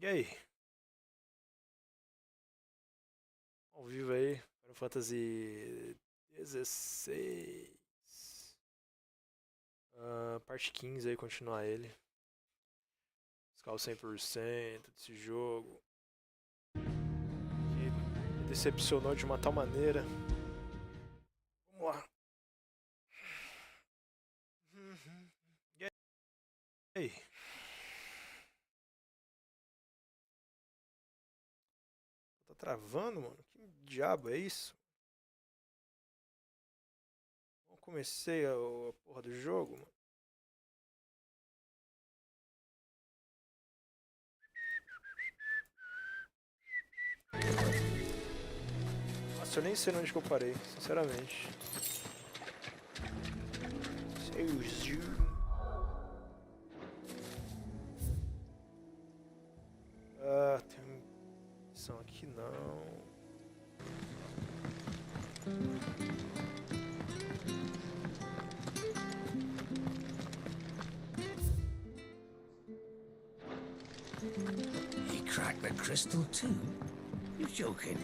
E aí? Ao vivo aí, Final Fantasy 16. Parte 15 aí, continuar ele. Escala 100% desse jogo. Que me decepcionou de uma tal maneira. Vamos lá. E aí? Tá travando, mano? Que diabo é isso? Eu comecei a porra do jogo, mano. Nossa, eu nem sei onde que eu parei, sinceramente. Tem missão aqui não. He cracked the crystal too? You're joking.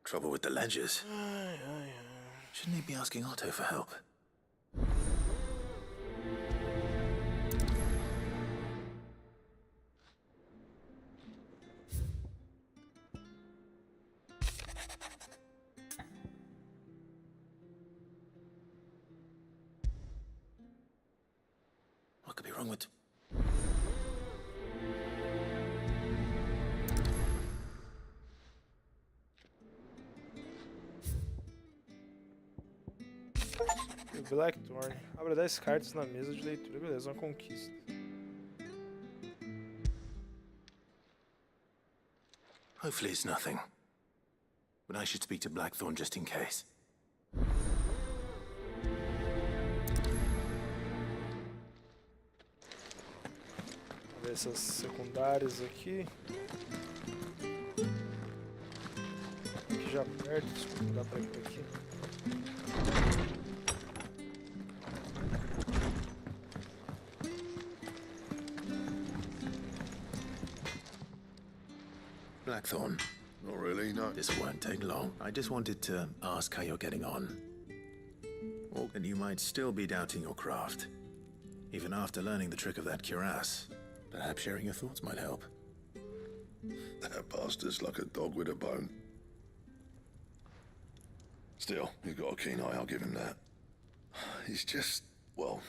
Trouble with the ledgers. Shouldn't he be asking Otto for help? What could be wrong with... Blackthorn. Abra 10 cartas na mesa de leitura. Beleza, uma conquista. Hopefully it's nothing. But I should speak to Blackthorn just in case. Vamos ver essas secundárias aqui. Aqui já perto, desculpa, dá pra ir por aqui. Blackthorn. Not really, no. This won't take long. I just wanted to ask how you're getting on. Or that you might still be doubting your craft. Even after learning the trick of that cuirass. Perhaps sharing your thoughts might help. That bastard's like a dog with a bone. Still, he's got a keen eye, I'll give him that. He's just, well...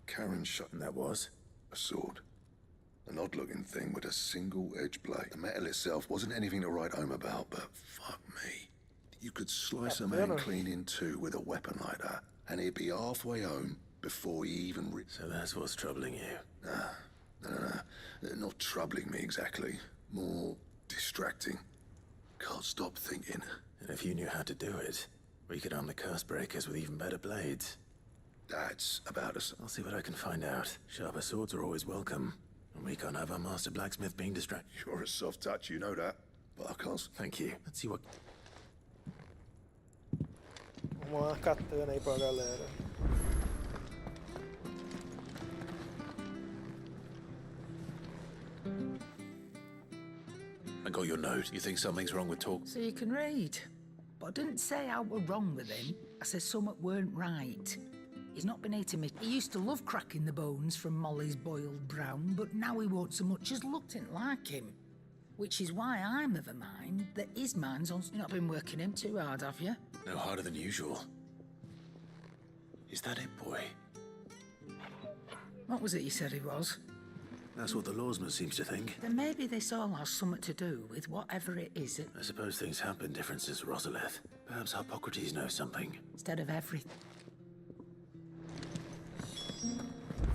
Karen shot And that was? a sword. An odd-looking thing with a single-edged blade. The metal itself wasn't anything to write home about, but fuck me. You could slice a man clean in two with a weapon like that, and he'd be halfway home before he even... So that's what's troubling you? No. Not troubling me exactly. More distracting. Can't stop thinking. And if you knew how to do it, we could arm the curse breakers with even better blades. That's about us. I'll see what I can find out. Sharper swords are always welcome. And we can't have our master blacksmith being distracted. You're a soft touch, you know that. But I can't... Thank you. Let's see what... Uma katana aí pra galera. I got your note. You think something's wrong with talk? So you can read. But I didn't say I were wrong with him. I said something weren't right. He's not been eating me. He used to love cracking the bones from Molly's boiled brown, but now he won't so much as looked like him. Which is why I'm of a mind that his mind's on... You've not been working him too hard, have you? No harder than usual. Is that it, boy? What was it you said he was? That's what the lawsman seems to think. Then maybe this all has something to do with whatever it is that... I suppose things have been different since Rosalith. Perhaps Hippocrates knows something. Instead of everything.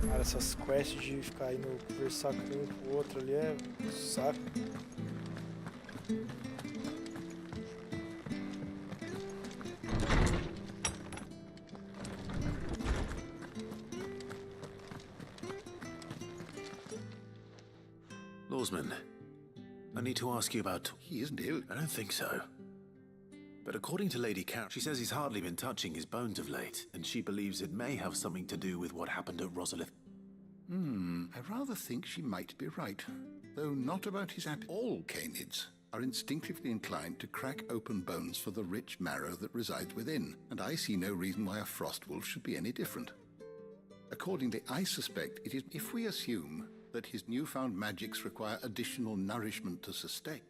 Cara, essas quests de ficar indo conversar com um com o outro ali é um saco. Lawsman, I need to ask you about... He isn't ill. I don't think so. But according to Lady Car, she says he's hardly been touching his bones of late, and she believes it may have something to do with what happened at Rosalith. I rather think she might be right, though not about his appetite. All canids are instinctively inclined to crack open bones for the rich marrow that resides within, and I see no reason why a frost wolf should be any different. Accordingly, I suspect it is if we assume that his newfound magics require additional nourishment to sustain.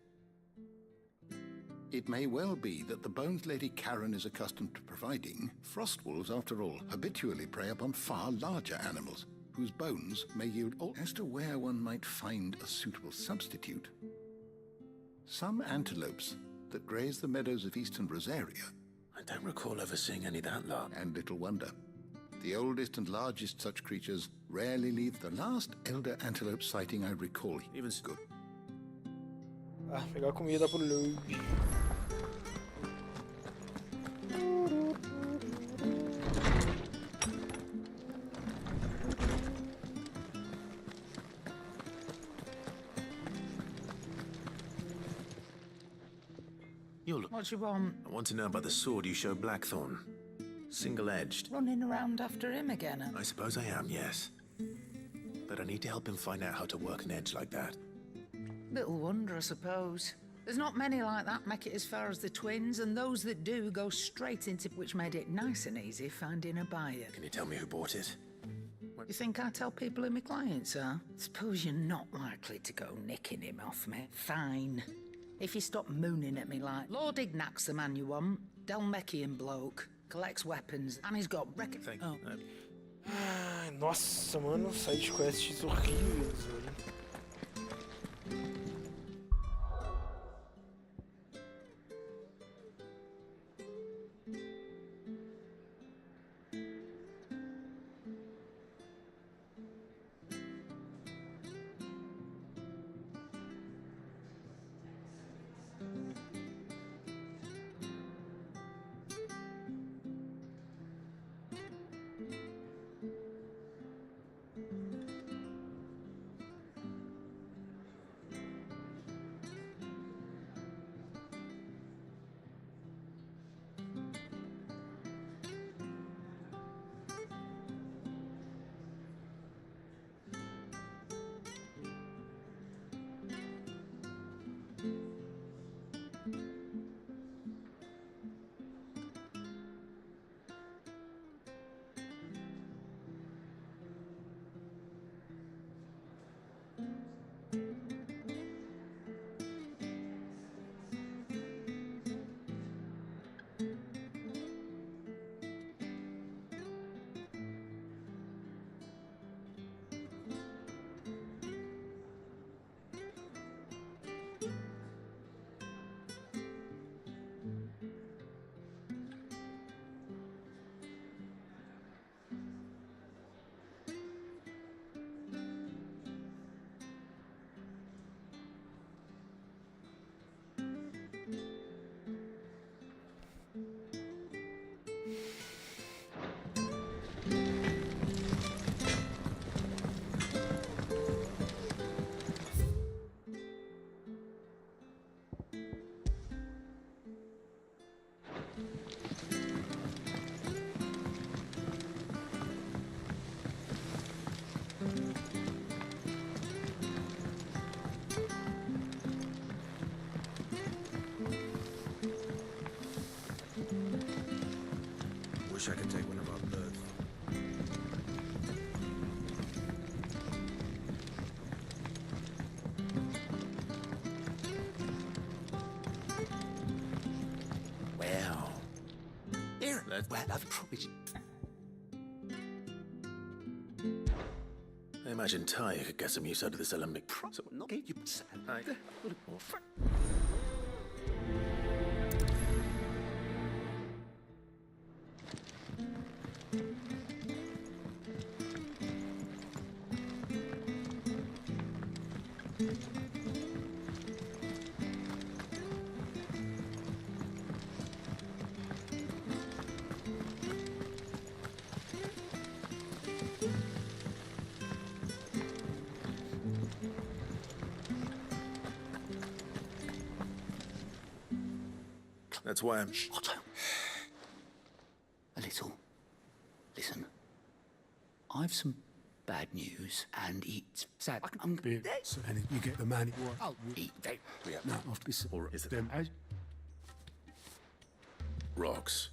It may well be that the bones Lady Karen is accustomed to providing, frost wolves, after all, habitually prey upon far larger animals, whose bones may yield all. As to where one might find a suitable substitute, some antelopes that graze the meadows of eastern Rosaria. I don't recall ever seeing any that large. And little wonder. The oldest and largest such creatures rarely leave. The last elder antelope sighting I recall. Even Good. Ah, pegar comida pro Luke. What you want? I want to know about the sword you showed Blackthorn. Single-edged. Running around after him again? I suppose I am, yes. But I need to help him find out how to work an edge like that. Little wonder, I suppose. There's not many like that make it as far as the twins, and those that do go straight into, which made it nice and easy finding a buyer. Can you tell me who bought it? You think I tell people who my clients are? Suppose you're not likely to go nicking him off me. Fine. If you stop mooning at me like, Lord Ignac's the man you want, Delmechian bloke, collects weapons, and he's got record. Thank Oh. Ai, nossa, mano, side quests horríveis, velho. Wish I could take one of our birds. Well, Here, Let's- well, I've promised. I imagine Ty could get some use out of this alembic. So, not you. Aye. That's why I'm... Otto. A little. Listen. I've some bad news, and it's sad. I'm And you get the man. I'll eat that. No, after this. Or is it... Them. Rocks.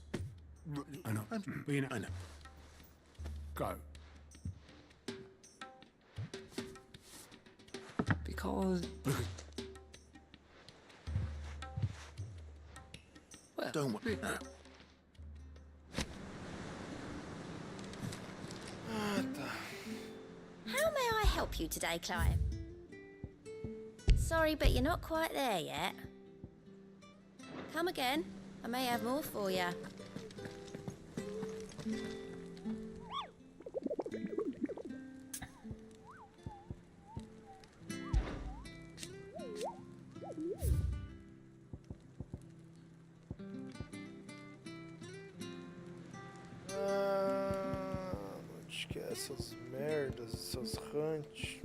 I know. Being I know. Go. Because... Well, Don't worry. No. How may I help you today, Clive? Sorry, but you're not quite there yet. Come again. I may have more for you. Onde que é essas merdas, essas hunt?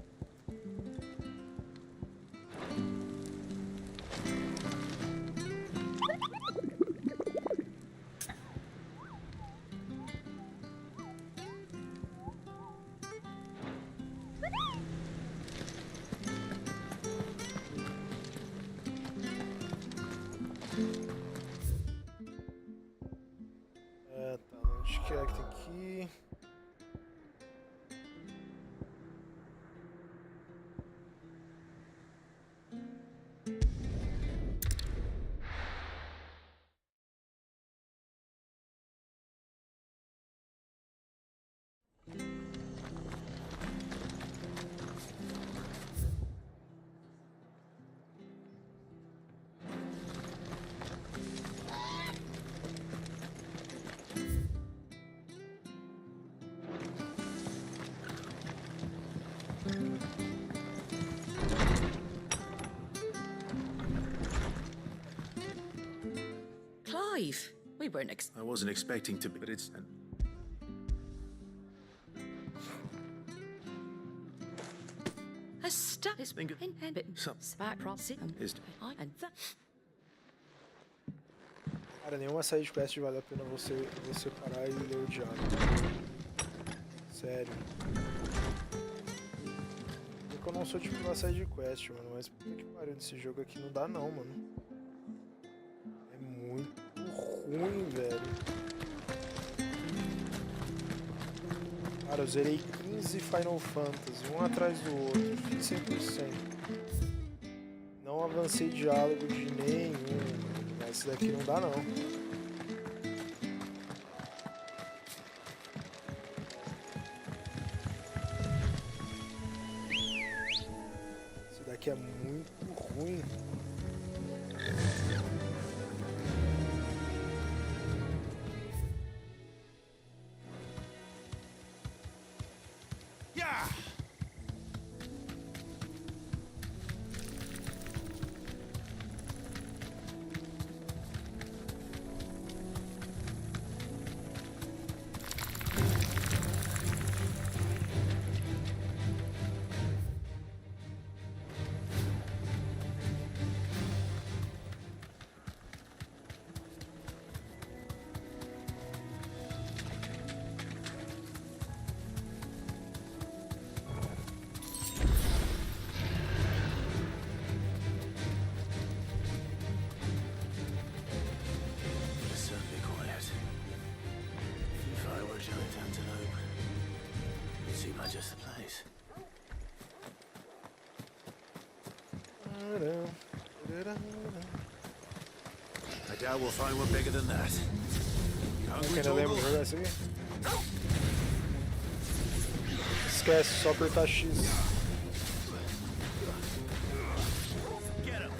Tá, onde que é que tem aqui? Clive, we weren't I wasn't expecting to be, but it's... a stuck is Think of- in bit Some- back cross it Is- and that. Cara, nenhuma side quest vale a pena você parar e ler o diálogo. Sério. Eu não sou tipo uma side quest, mano, mas puta que pariu nesse jogo aqui não dá não, mano. É muito ruim, velho. Cara, eu zerei 15 Final Fantasy, um atrás do outro, fiz 100%. Não avancei diálogo de nenhum. Esse daqui não dá não. Esse daqui é muito ruim. It's certainly quiet. If I were giant antelope, it seemed like just the place. I doubt we'll find one bigger than that. You hungry, Ainda lembro de Torgal? jogar isso aqui? Esquece, só apertar X. Get him!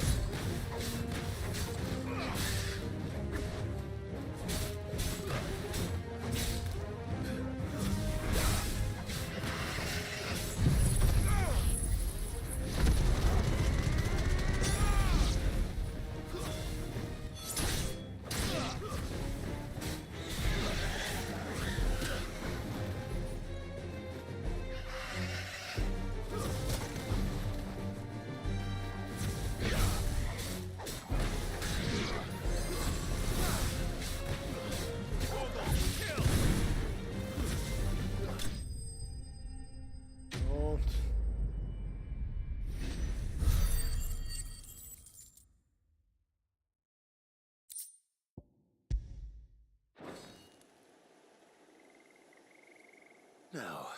Now.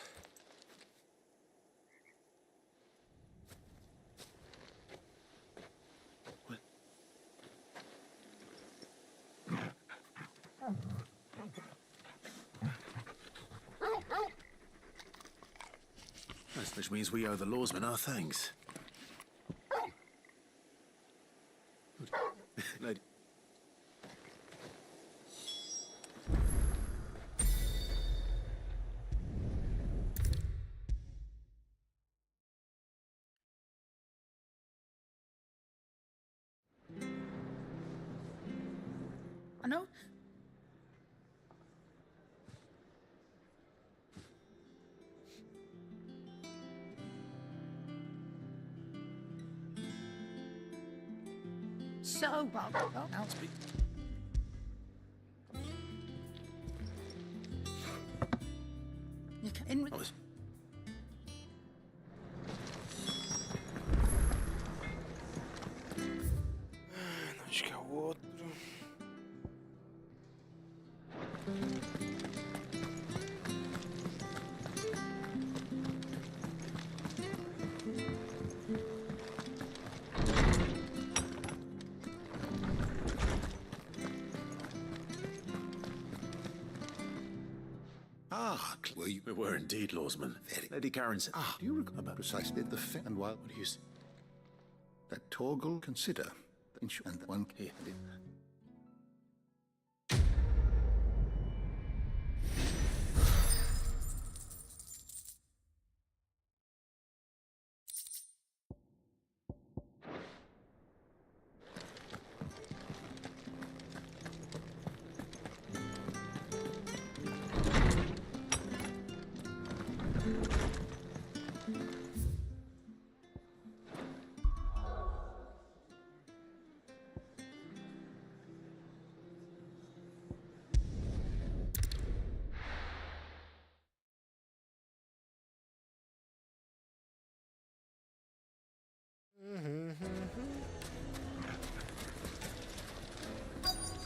Which means we owe the lawsman our thanks. Lady. I know. So, well, now speak. You can in with Oh, Acho que é o outro. Ah, were you? we were indeed, lawsman. Lady Karen said. Do you remember precisely the fit and while what do you say? That Torgal consider the and that one here.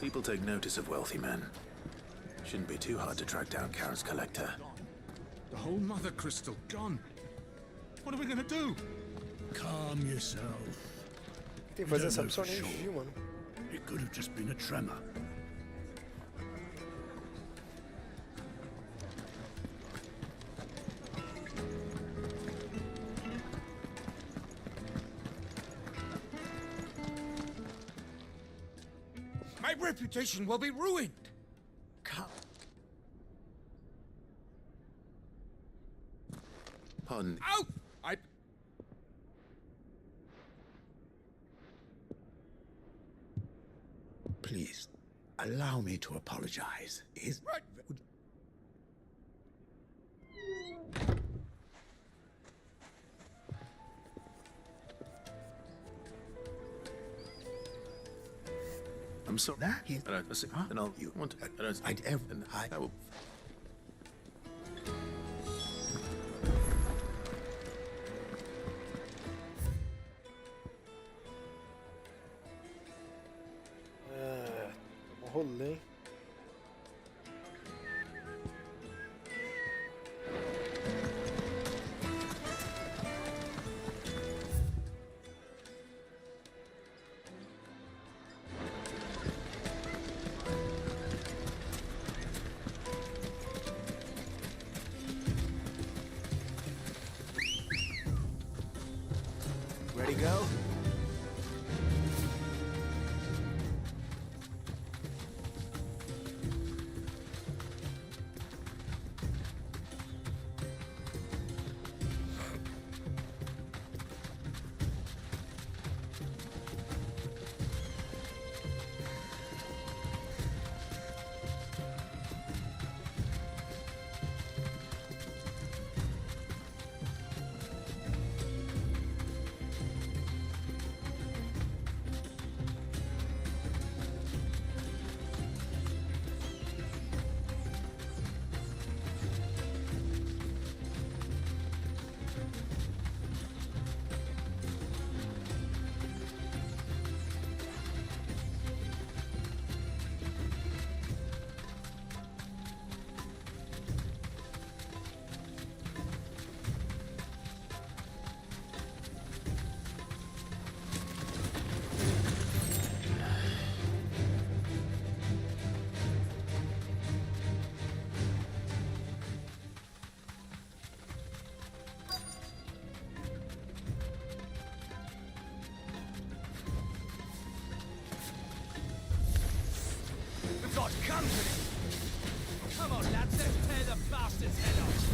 People take notice of wealthy men. Shouldn't be too hard to track down Karen's collector. The whole mother crystal gone. What are we gonna do? Calm yourself. Tem que fazer essa opção, nem viu, mano. It could have just been a tremor. My reputation will be ruined. Come. Pardon. Out! Please, allow me to apologize. Right. I'm sorry. That is. And I'll. You want? I don't. I will. Rolê, hein? Ready, go? got company. Come on, lads, let's tear the bastard's head off.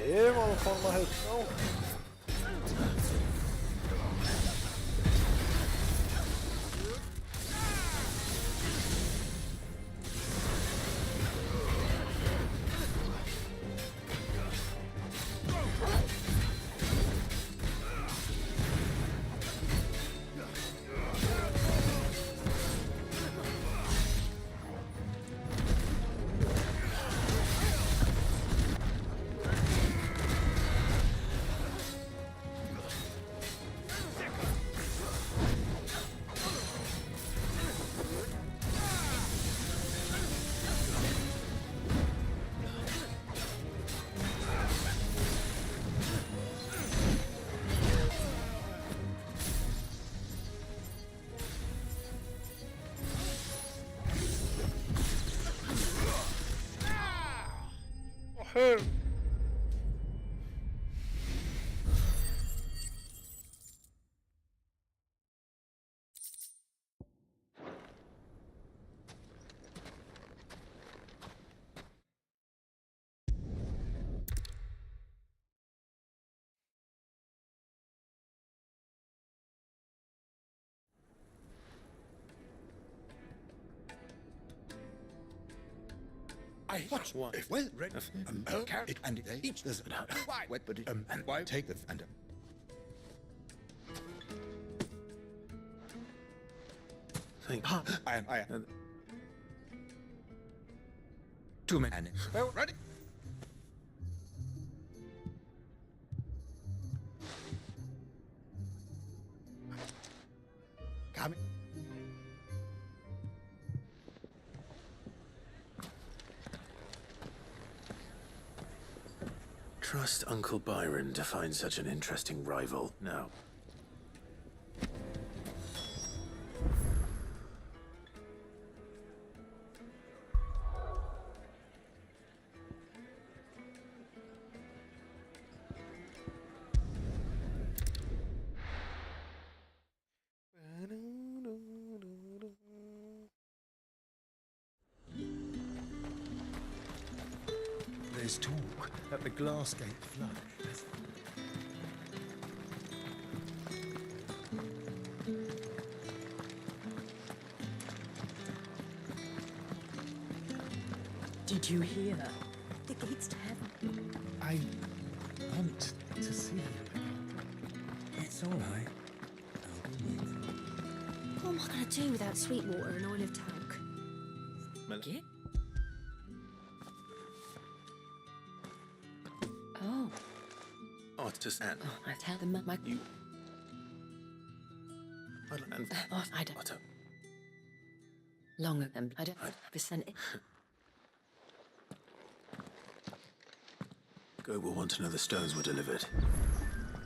Aê, mano, forma retão. Morreu. What? If well read carrot and each there's why wet but and why take the and Thank I two men and well ready. Coming. Trust Uncle Byron to find such an interesting rival. Now. There's talk that the Glassgate flood has... Did you hear? The gates to heaven. I want to see you. It's all right. I'll be with. What am I going to do without Sweetwater and Olive Talc? Get? Oh. Oh, it's just Anne. I tell them my... You... And... I don't... Otto. Long of them. I don't... I sent it. Go will want to know the stones were delivered.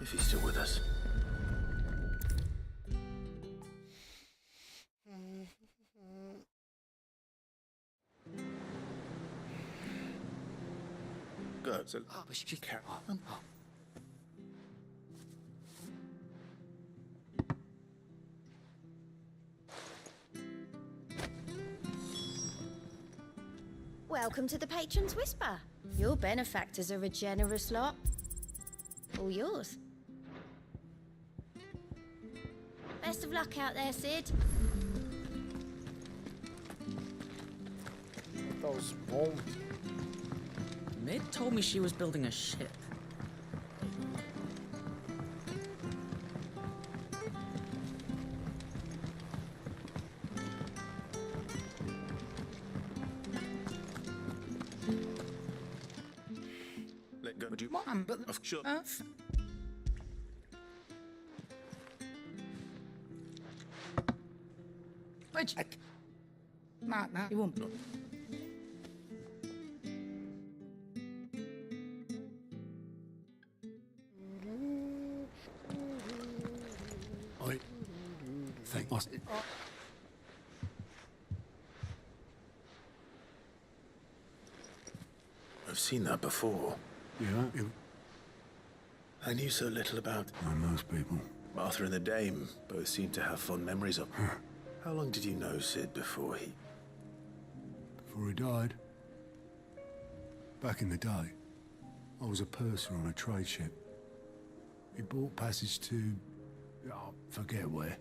If he's still with us. Go. So, but she can't. Welcome to the Patron's Whisper. Your benefactors are a generous lot. All yours. Best of luck out there, Sid. That was bombed. Mid told me she was building a ship. let go. Would you... Mom, but... Of sure. Where'd you... Nah, you won't... Thank us. I've seen that before. Yeah, I knew so little about most people. Martha and the Dame. Both seem to have fond memories of. How long did you know Sid before he... Before he died. Back in the day, I was a purser on a trade ship. He bought passage to... I forget where.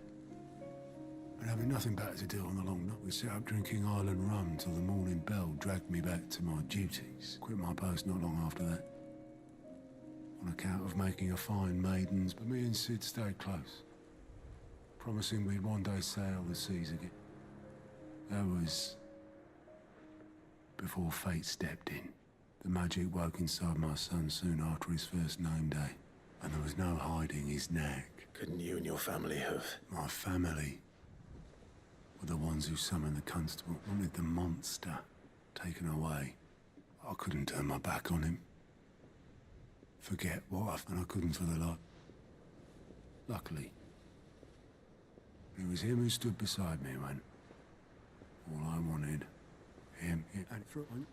And having nothing better to do on the long night, we sat up drinking Island rum till the morning bell dragged me back to my duties. Quit my post not long after that. On account of making a fine maidens, but me and Sid stayed close. Promising we'd one day sail the seas again. That was... before fate stepped in. The magic woke inside my son soon after his first name day. And there was no hiding his knack. Couldn't you and your family have... My family were the ones who summoned the constable, wanted the monster taken away. I couldn't turn my back on him. Forget what I've done, I couldn't for the lot. Luckily, it was him who stood beside me when all I wanted, him, and for one.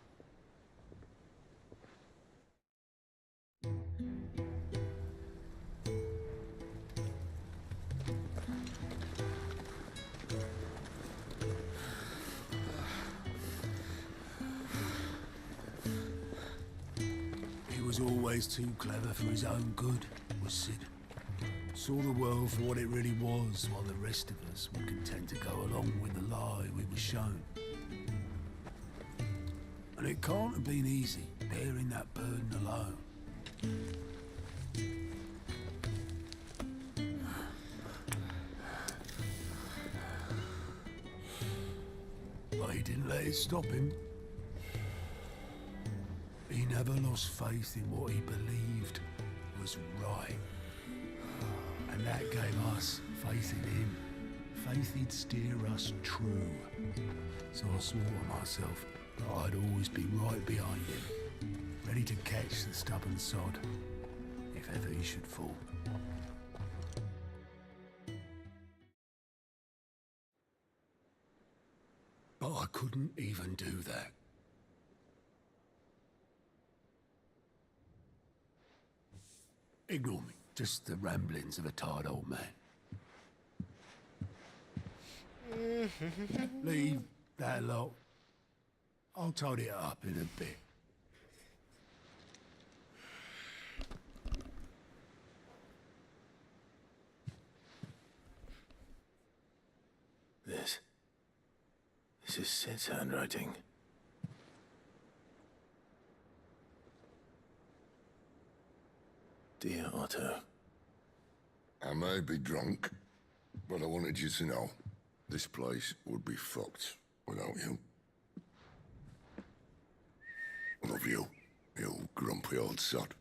Was always too clever for his own good, was Sid. Saw the world for what it really was, while the rest of us were content to go along with the lie we were shown. And it can't have been easy, bearing that burden alone. But he didn't let it stop him. He never lost faith in what he believed was right. And that gave us faith in him. Faith he'd steer us true. So I swore to myself that I'd always be right behind him, ready to catch the stubborn sod, if ever he should fall. But I couldn't even do that. Ignore me. Just the ramblings of a tired old man. Leave that lot. I'll tidy it up in a bit. This is Sid's handwriting. Dear Otto. I may be drunk, but I wanted you to know this place would be fucked without you. Love you, you grumpy old sod.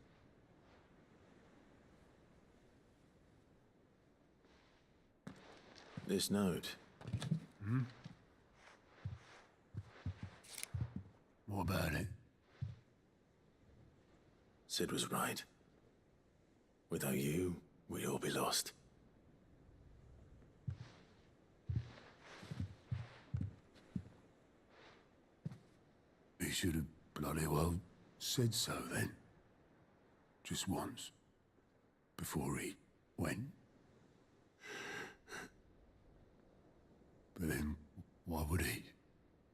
This note. What about it? Sid was right. Without you, we'd all be lost. He should have bloody well said so then. Just once. Before he went. But then, why would he?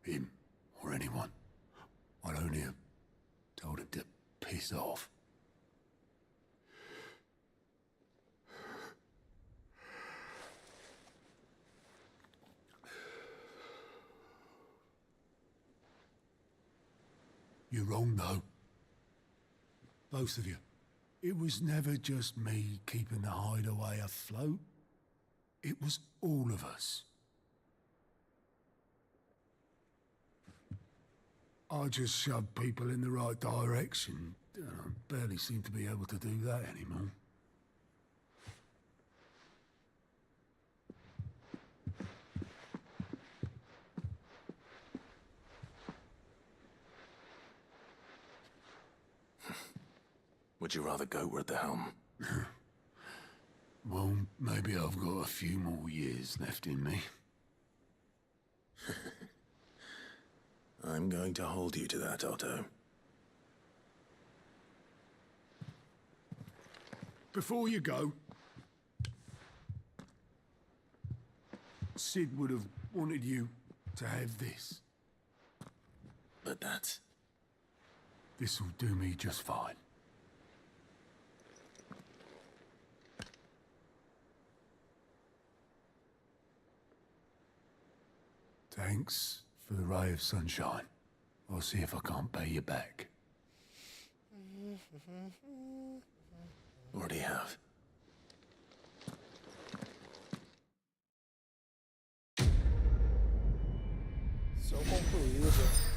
Him, or anyone? I'd only have told him to piss off. You're wrong, though. Both of you. It was never just me keeping the hideaway afloat. It was all of us. I just shoved people in the right direction. I barely seem to be able to do that anymore. Would you rather go at the helm? Well, maybe I've got a few more years left in me. I'm going to hold you to that, Otto. Before you go, Sid would have wanted you to have this. But that's... This'll do me just fine. Thanks for the ray of sunshine. I'll see if I can't pay you back. Already have. Missão concluída.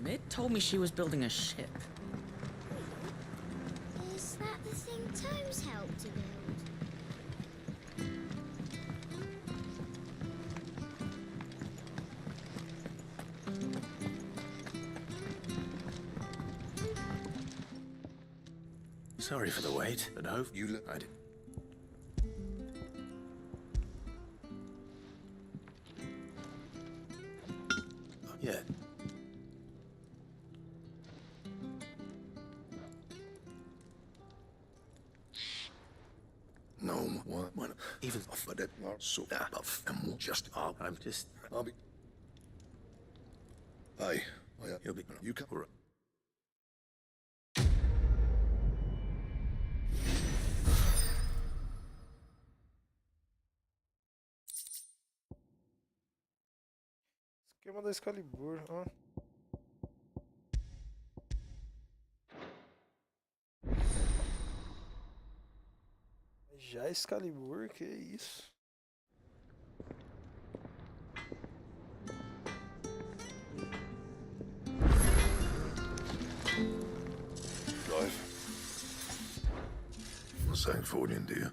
Mid told me she was building a ship. Is that the thing Tomes helped to build? Sorry for the wait, but hope you look... I did. Not yet. No, one, even for that, so buff, and we'll just, I'm just... I'll be. Hey, He'll be... you come. Esquema da Excalibur, ó. Já Excalibur, que isso? Drive. What's saying forward in, dear?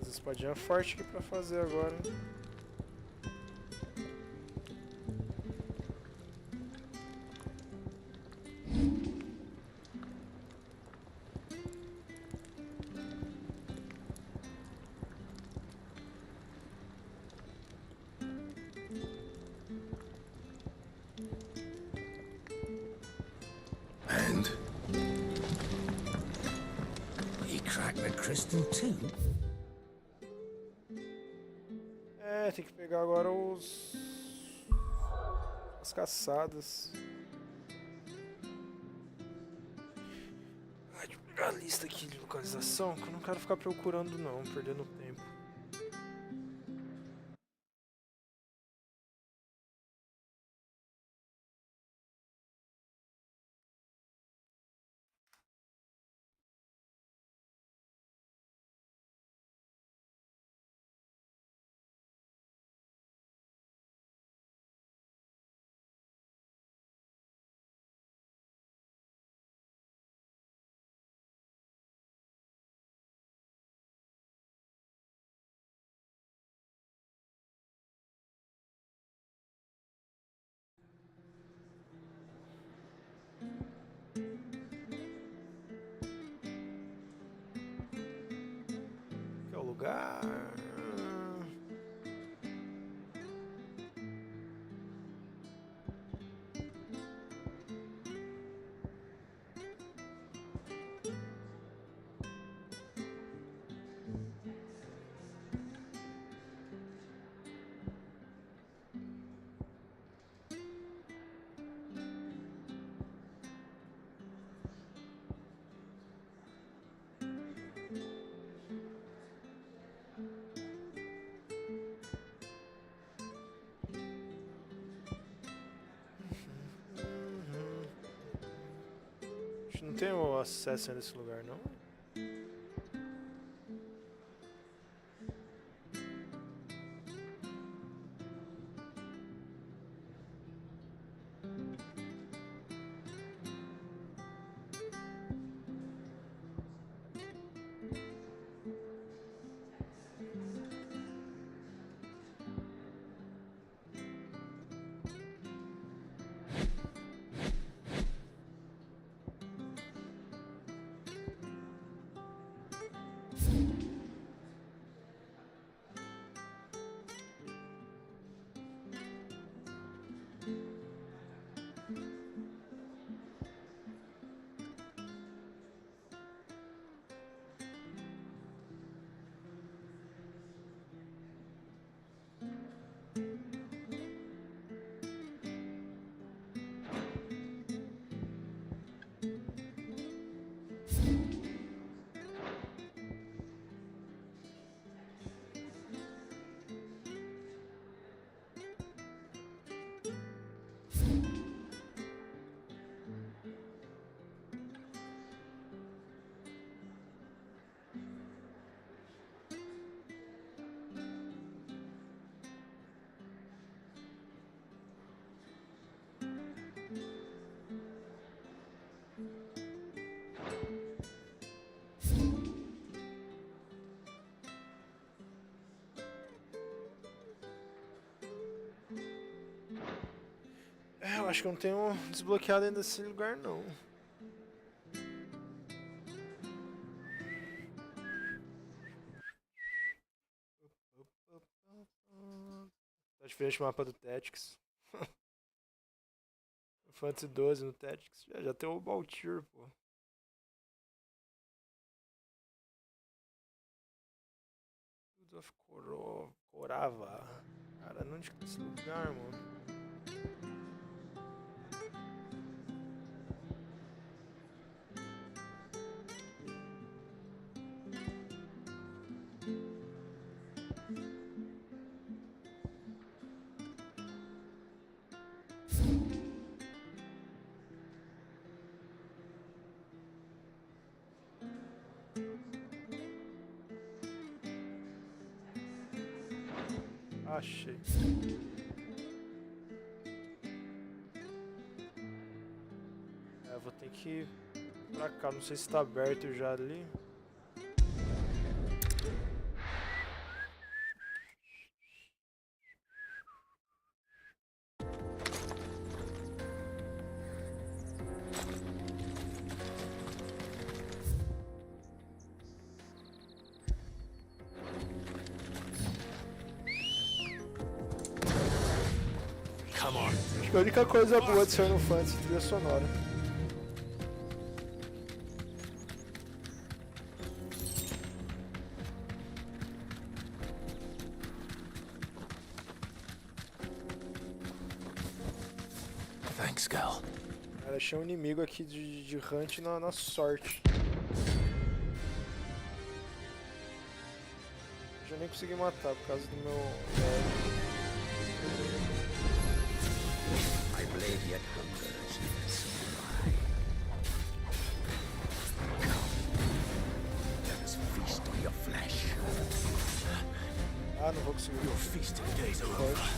As espadinhas fortes aqui pra fazer agora, hein? And You cracked the crystal too? É, tem que pegar agora as caçadas. Deixa eu pegar a lista aqui de localização, que eu não quero ficar procurando não, perdendo tempo. Aqui é o lugar. Não tenho acesso nesse lugar, não? É, eu acho que eu não tenho desbloqueado ainda esse lugar, não. Tá diferente do mapa do Tactics. Fantasy 12 no Tactics. Já tem o Baltir, pô. Todos of Corava. Cara, onde que tá esse lugar, mano? Achei. É, vou ter que ir pra cá. Não sei se tá aberto já ali. Acho que a única coisa boa de Final Fantasy é a trilha sonora. Thanks, Gal. Cara, achei um inimigo aqui de Hunt na sorte. Já nem consegui matar por causa do meu... My blade yet hungers, so do I. Come, let us feast on your flesh. Ah, não vou conseguir. Your feasting days are over.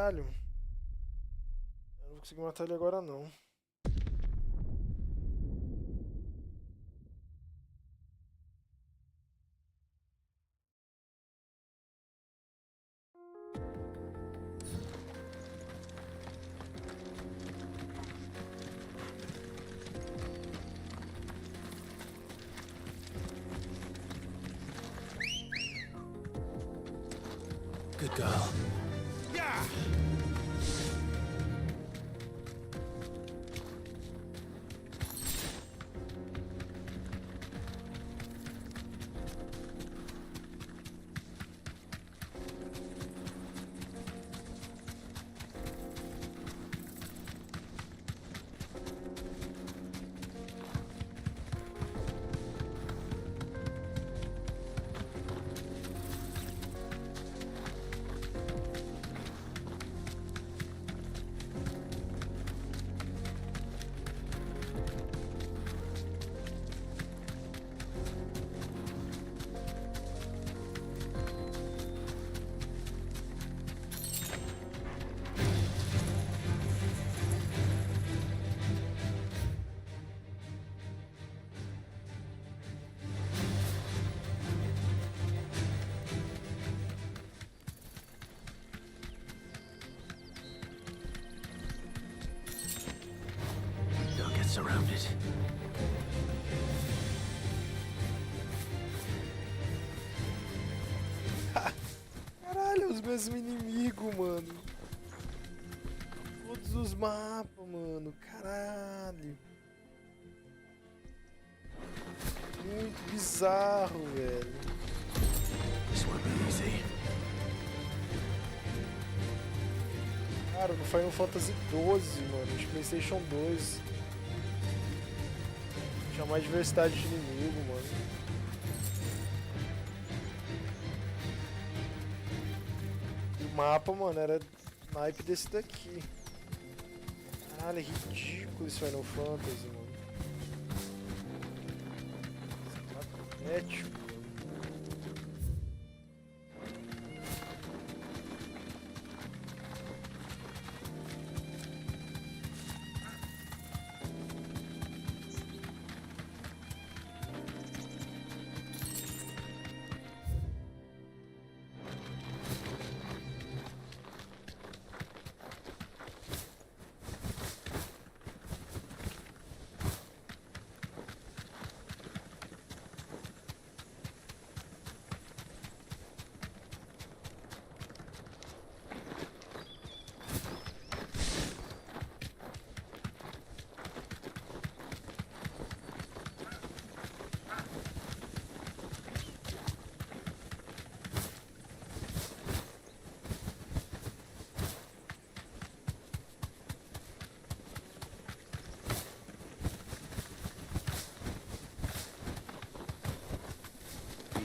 Caralho. Eu não vou conseguir matar ele agora não. Good girl. Yeah! Don't get surrounded. Caralho, os mesmos inimigos, mano. Todos os mapas, mano. Caralho. Muito bizarro, velho. This won't be easy. Cara, no Final Fantasy 12, mano, de PlayStation 2. Tinha mais diversidade de inimigo, mano. E o mapa, mano, era naipe desse daqui. Caralho, é ridículo esse Final Fantasy, mano. Patético.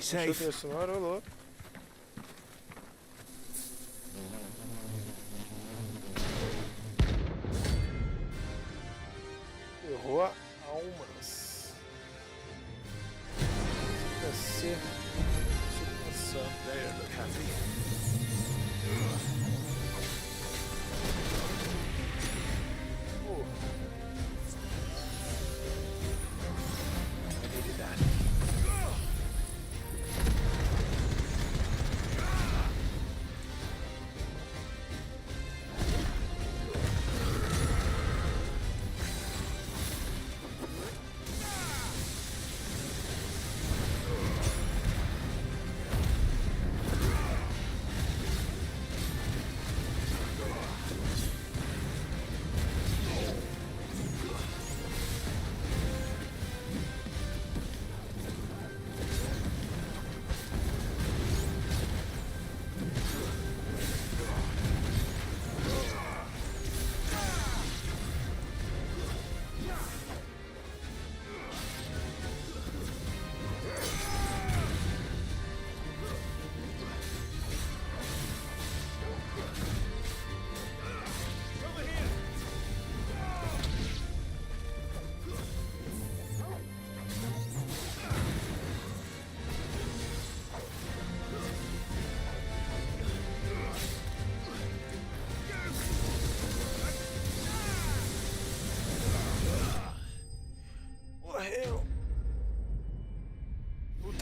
Safe. Deixa eu sonora, ô louco. Errou a almas. Você superação. They don't look happy. I needed that.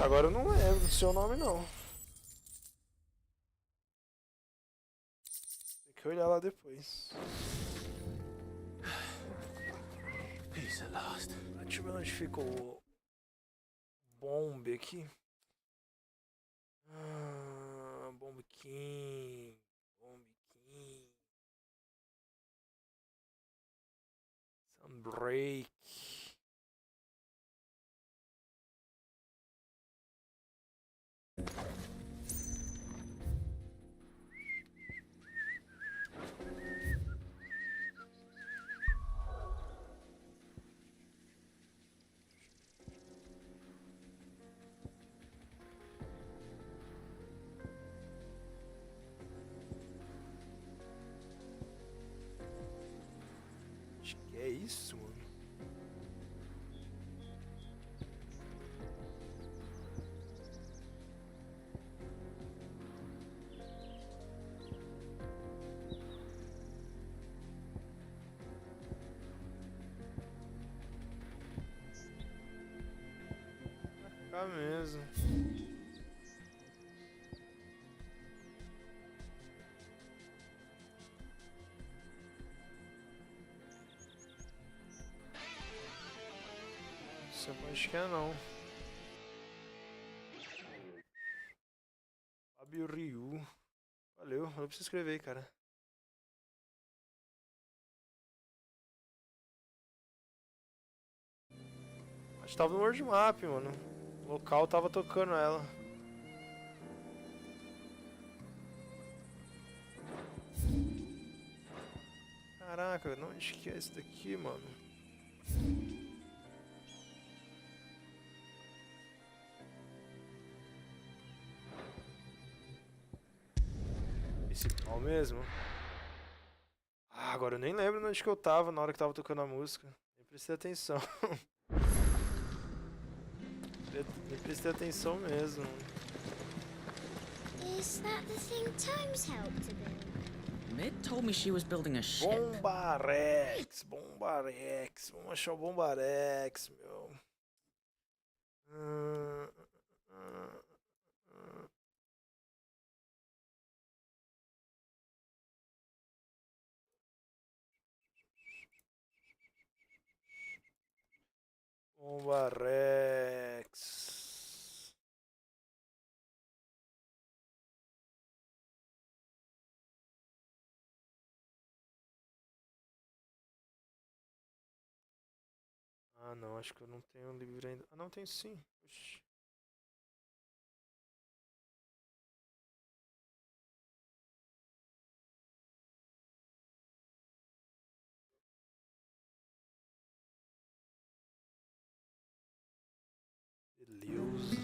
Agora eu não lembro do seu nome, não. Tem que olhar lá depois. Peace at last. Deixa eu ver onde fica o Bomb aqui. Bomb King. Bomb King. Sunbreak. Acho que é isso, mano. Cá mesmo. Isso eu acho que é não. Fábio Ryu. Valeu pra você escrever aí, cara. Acho que tava no World Map, mano. O local tava tocando ela. Caraca, onde que é esse daqui, mano? Principal mesmo? Ah, agora eu nem lembro onde que eu tava na hora que tava tocando a música. Nem prestei atenção. Nem prestei atenção mesmo. Is that the thing Tomes helped to build? Mid told me she was building a ship. Bombarex, Bombarex. Vamos achar o Bombarex, meu. Bombarex. Ah, não, acho que eu não tenho livro ainda. Ah, não, tenho sim. Oxi. Beleza.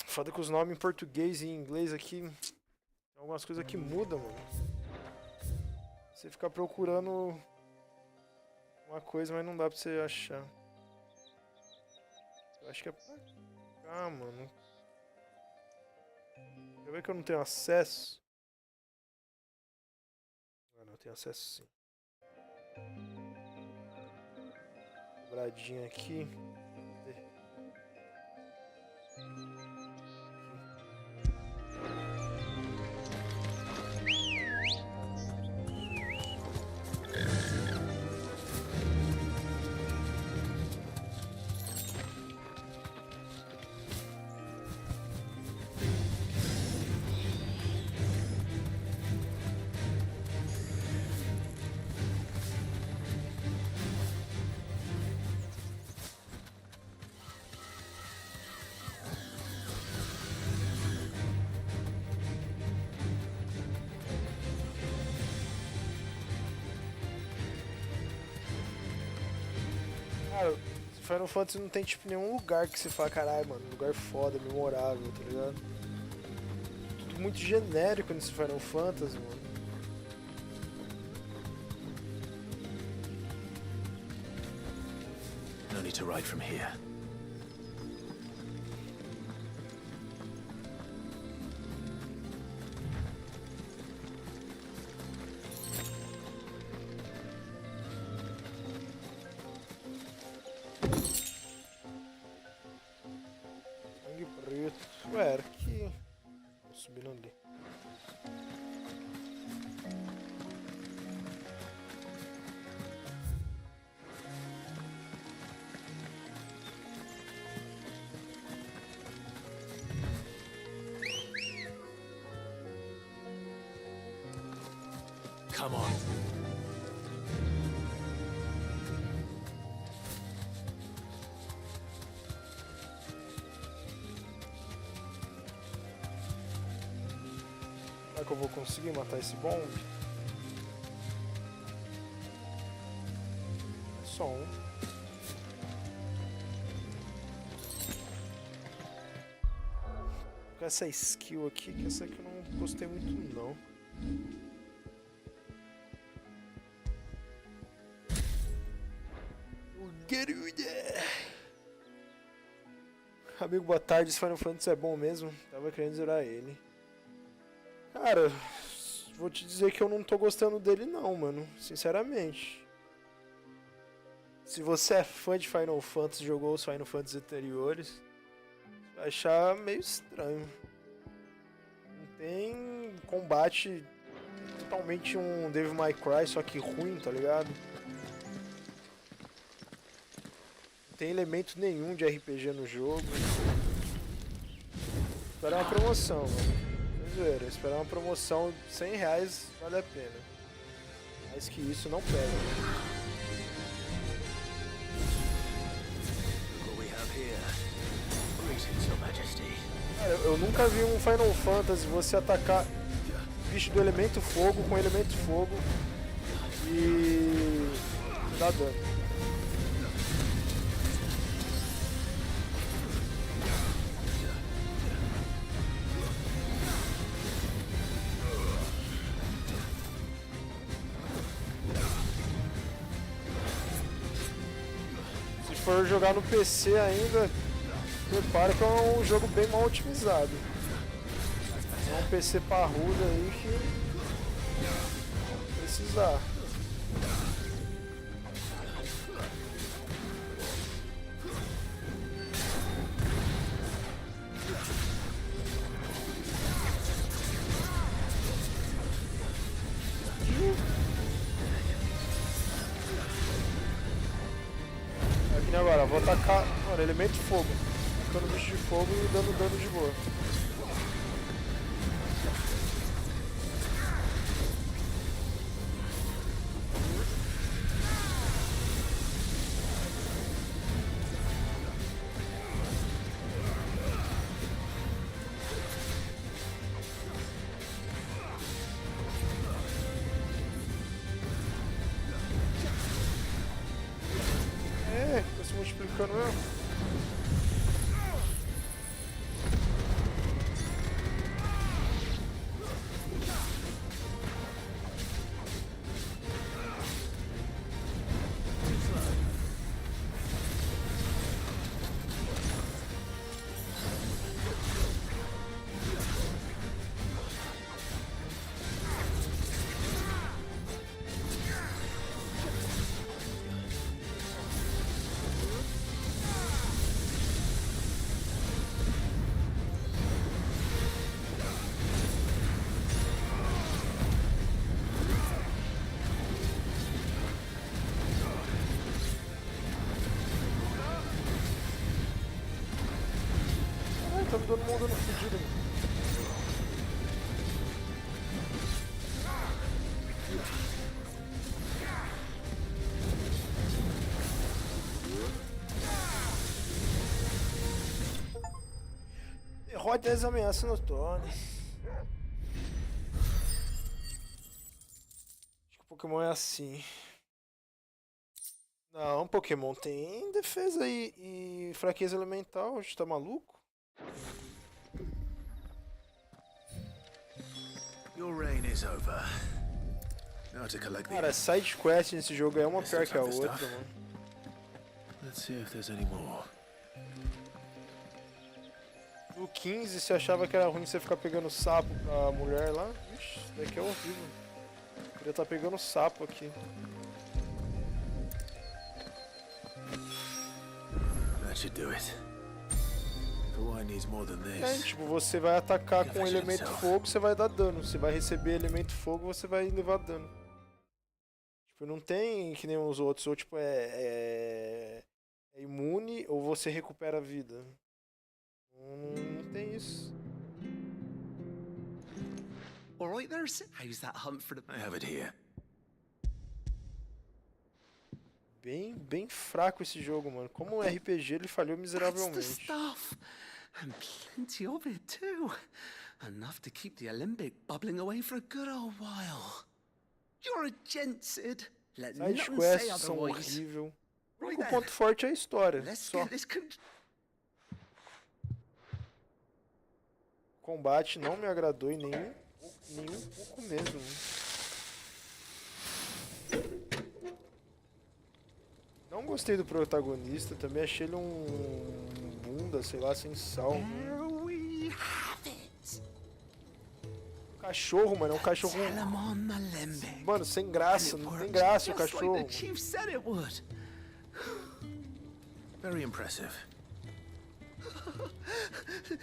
Foda que os nomes em português e em inglês aqui. Tem algumas coisas que mudam, mano. Você fica procurando uma coisa, mas não dá pra você achar. Eu acho que é pra cá, mano. Quer ver que eu não tenho acesso? Ah, não, eu tenho acesso sim. Dobradinha aqui. Cadê? Cara, Final Fantasy não tem tipo nenhum lugar que você fala, caralho, mano, lugar foda, memorável, tá ligado? Tudo muito genérico nesse Final Fantasy, mano. No need to ride from here. que... Tô subindo ali. Come on. Será que eu vou conseguir matar esse bombe? É só um. Com essa skill aqui, que essa aqui eu não gostei muito não. Amigo, boa tarde. Esse Final Fantasy é bom mesmo? Tava querendo zerar ele. Cara, vou te dizer que eu não tô gostando dele não, mano. Sinceramente. Se você é fã de Final Fantasy, jogou os Final Fantasy anteriores, vai achar meio estranho. Não tem combate, totalmente um Devil May Cry, só que ruim, tá ligado? Não tem elemento nenhum de RPG no jogo. Esperar uma promoção, mano. Zoeira, esperar uma promoção de R$100 vale a pena. Mais que isso não pega. Cara, eu nunca vi um Final Fantasy você atacar bicho do elemento fogo com elemento fogo e dá dano. Se for jogar no PC ainda, repara que é um jogo bem mal otimizado. É um PC parrudo aí que precisar. Aqui agora, vou atacar, mano, elemento fogo. Atacando bicho de fogo e dando dano de boa. Tá se multiplicando mesmo. Tá me dando mundo no fudido. Derrote as ameaças noturnas. Acho que o Pokémon é assim. Não, Pokémon tem defesa e fraqueza elemental. A gente tá maluco? Your reign is over. Now to collect the... Cara, side quest nesse jogo é uma pior que a outra, mano. Let's see if there's any more. No 15 você achava que era ruim você ficar pegando sapo pra mulher lá? Ixi, isso daqui é horrível. Eu queria estar pegando sapo aqui. That should do it. why needs more than this? Tipo, você vai atacar com elemento fogo, você vai dar dano. Você vai receber elemento fogo, você vai levar dano. Tipo, não tem que nem os outros. Ou tipo, é imune ou você recupera a vida. Não tem isso. Alright there, how's that hunt for the... I have it here. Bem fraco esse jogo, mano. Como um RPG, ele falhou miseravelmente. That's the stuff. And plenty of it too. Enough to keep the Olympic bubbling away for a good old while. You're a gent, Sid. Let Side nothing say quests são otherwise. horrível. O Right único then. ponto forte é a história. Let's Só. get this O combate não me agradou em nenhum pouco mesmo. Não gostei do protagonista, também achei ele um bunda, sei lá, sem sal. There we have it. Cachorro, mano, é um cachorro. Tell 'em on the Olympic. Mano, sem graça, And it não tem works graça o just cachorro. Like the chief said it would. Very impressive.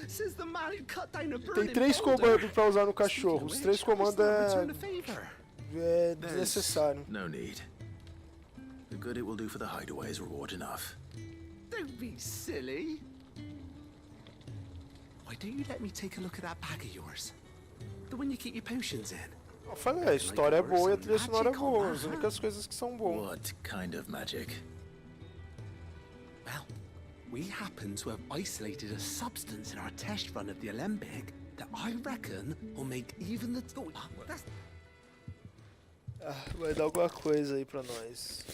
Says the man who cut down a Tem burning 3 boulder. comandos pra usar no cachorro. Os 3 comandos Return the favor. é desnecessário. No need. The good it will do for the hideaway is reward enough. Don't be silly. Why don't you let me take a look at that bag of yours? The one you keep your potions in. Eu falei, a história é boa e a trilha sonora é boa. As únicas coisas que são boas. What kind of magic? Well, we happen to have isolated a substance in our test run of the Olympic that I reckon will make even the... Oh, that's... Vai dar alguma coisa aí pra nós.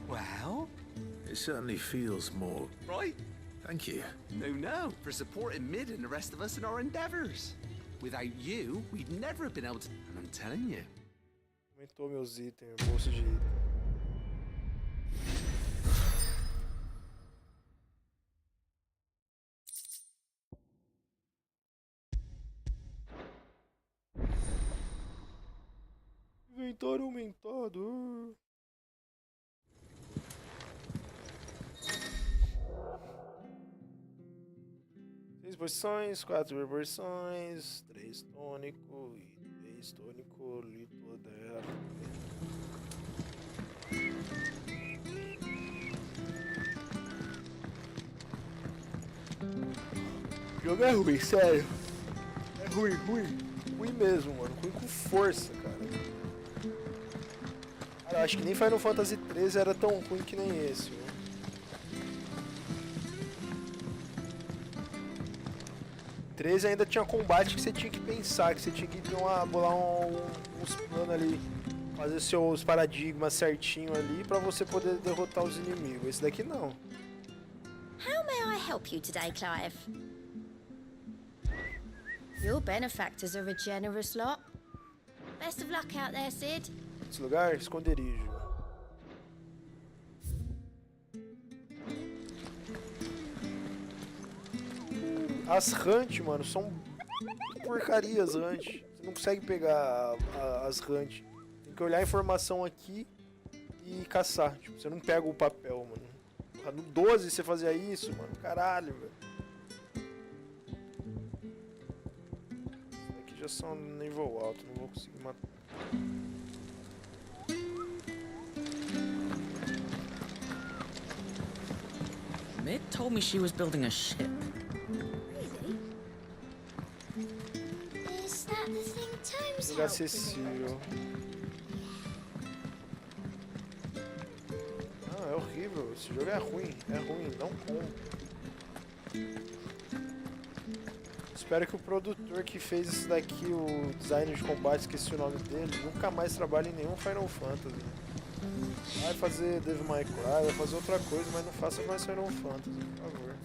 Well, It certainly feels more... right. Thank you. No, for supporting Mid and the rest of us in our endeavors. Without you, we'd never have been able to... And I'm telling you. Aumentou meus itens, meu bolso de item. Inventário aumentado. Seis porções, 4 proporções, 3 tônico e 3 tônico litodera. O jogo é ruim, sério. É ruim. Ruim mesmo, mano. Ruim com força, cara. Cara, eu acho que nem Final Fantasy 13 era tão ruim que nem esse, mano. O 13 ainda tinha combate que você tinha que pensar, que você tinha que bolar uns planos ali, fazer seus paradigmas certinho ali pra você poder derrotar os inimigos. Esse daqui não. How may I help you today, Clive? Your benefactors are a generous lot. Best of luck out there, Sid. Esse lugar, esconderijo. As hunt, mano, são porcarias hunt. Você não consegue pegar as hunt. Tem que olhar a informação aqui e caçar. Tipo, você não pega o papel, mano. No 12 você fazia isso, mano. Caralho, velho. Esses aqui já são nível alto, não vou conseguir matar. Mid told me she was building a ship. Really? Is that the thing Tomes Jogo helped with? acessível. Ah, é horrível. Esse jogo é ruim, não compro. Espero que o produtor que fez isso daqui, o designer de combate, esqueci o nome dele, nunca mais trabalhe em nenhum Final Fantasy. Vai fazer Devil May Cry, vai fazer outra coisa, mas não faça mais Final Fantasy, por favor.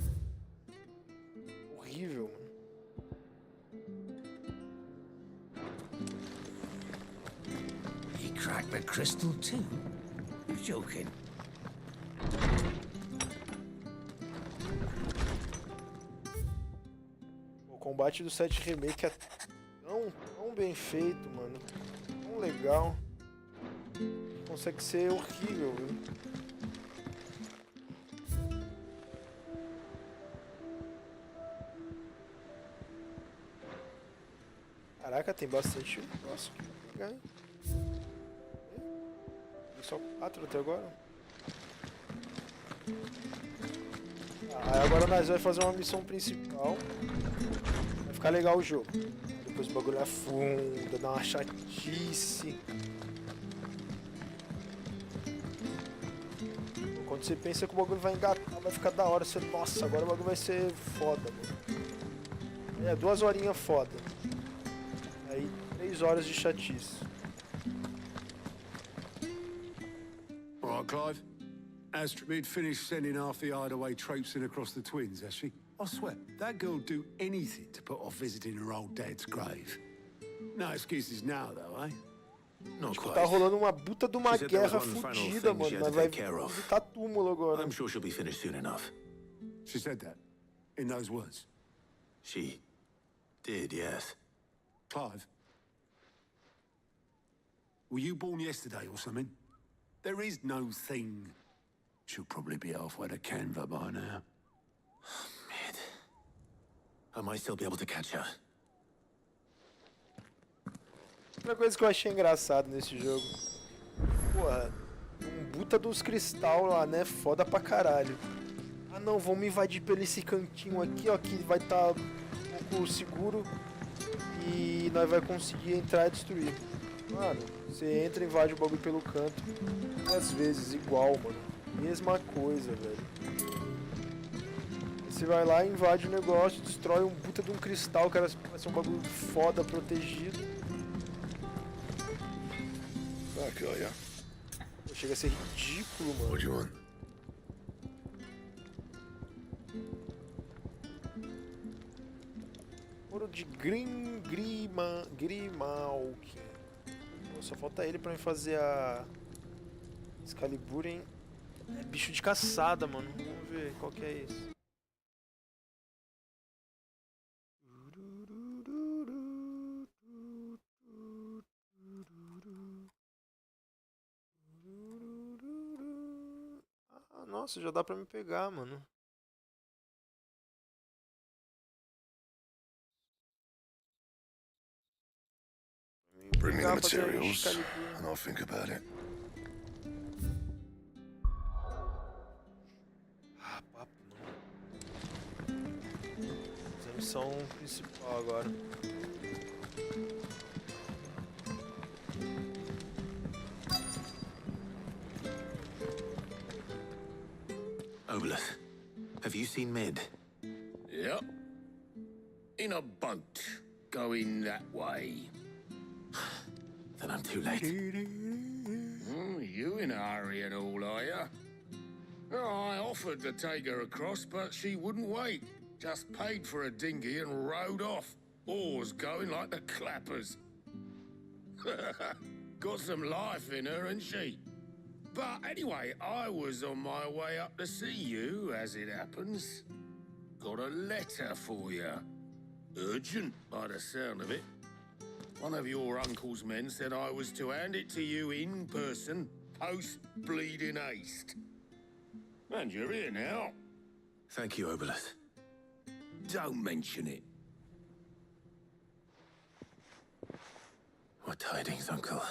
Horrível, mano. He cracked the crystal too? You're joking. O combate do 7 Remake é tão bem feito, mano. Tão legal. consegue ser horrível, viu? Caraca, tem bastante negócio aqui pra pegar, hein? Só 4 até agora. Aí agora nós vamos fazer uma missão principal. Vai ficar legal o jogo. Depois o bagulho afunda, dá uma chatice. Quando você pensa que o bagulho vai engatar, vai ficar da hora. Você, nossa, agora o bagulho vai ser foda, mano. É, 2 horinhas foda. Aí 3 horas de chatice. All right, Clive. Astrid finished sending half the hideaway traipsing across the twins, has she? I swear, that girl'd do anything to put off visiting her old dad's grave. No excuses now, though, eh? Not Tipo, quite. tá rolando uma puta de uma She said there was guerra one final fudida, thing mano. she had Nós to vai take care of. visitar túmulo agora. I'm sure she'll be finished soon enough. She said that. In those words. She did, yes. Clive. Were you born yesterday or something? There is no thing. She'll probably be halfway to Canva by now. Mid. I might still be able to catch her. Outra coisa que eu achei engraçado nesse jogo. Porra, um buta dos cristal lá, né? Foda pra caralho. Ah não, vamos invadir pelo esse cantinho aqui, ó, que vai estar um pouco seguro. E nós vai conseguir entrar e destruir. Mano, você entra e invade o bagulho pelo canto. Às vezes, igual, mano. Mesma coisa, velho. Você vai lá, invade o negócio, destrói um puta de um cristal, que era pra ser um bagulho foda, protegido. Back, are ya? Chega a ser ridículo, mano. What do you want? Ouro de Grimalkin. Só falta ele pra me fazer a Excalibur, hein? É bicho de caçada, mano. Vamos ver qual que é esse. Ah, nossa, já dá pra me pegar, mano. Bring me the materials, and I'll think about it. Ah, papo, mano. Fazer a missão principal agora. Obelith, have you seen Mid? Yep. In a boat, going that way. Then I'm too late. You in a hurry and all, are ya? Oh, I offered to take her across, but she wouldn't wait. Just paid for a dinghy and rowed off. Oars going like the clappers. Got some life in her, ain't she? But anyway, I was on my way up to see you, as it happens. Got a letter for you. Urgent, by the sound of it. One of your uncle's men said I was to hand it to you in person, post-bleeding haste. And you're here now. Thank you, Obelith. Don't mention it. What tidings, Uncle?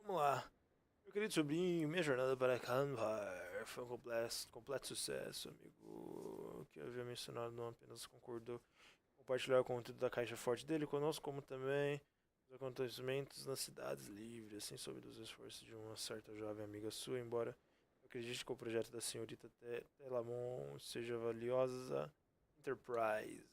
Vamos lá. Meu querido sobrinho, minha jornada para Canvar foi um completo sucesso, amigo. Que eu havia mencionado não apenas concordou em compartilhar o conteúdo da caixa forte dele conosco, como também os acontecimentos nas cidades livres, assim soube dos esforços de uma certa jovem amiga sua, embora eu acredite que o projeto da senhorita Telamon seja valiosa Enterprise.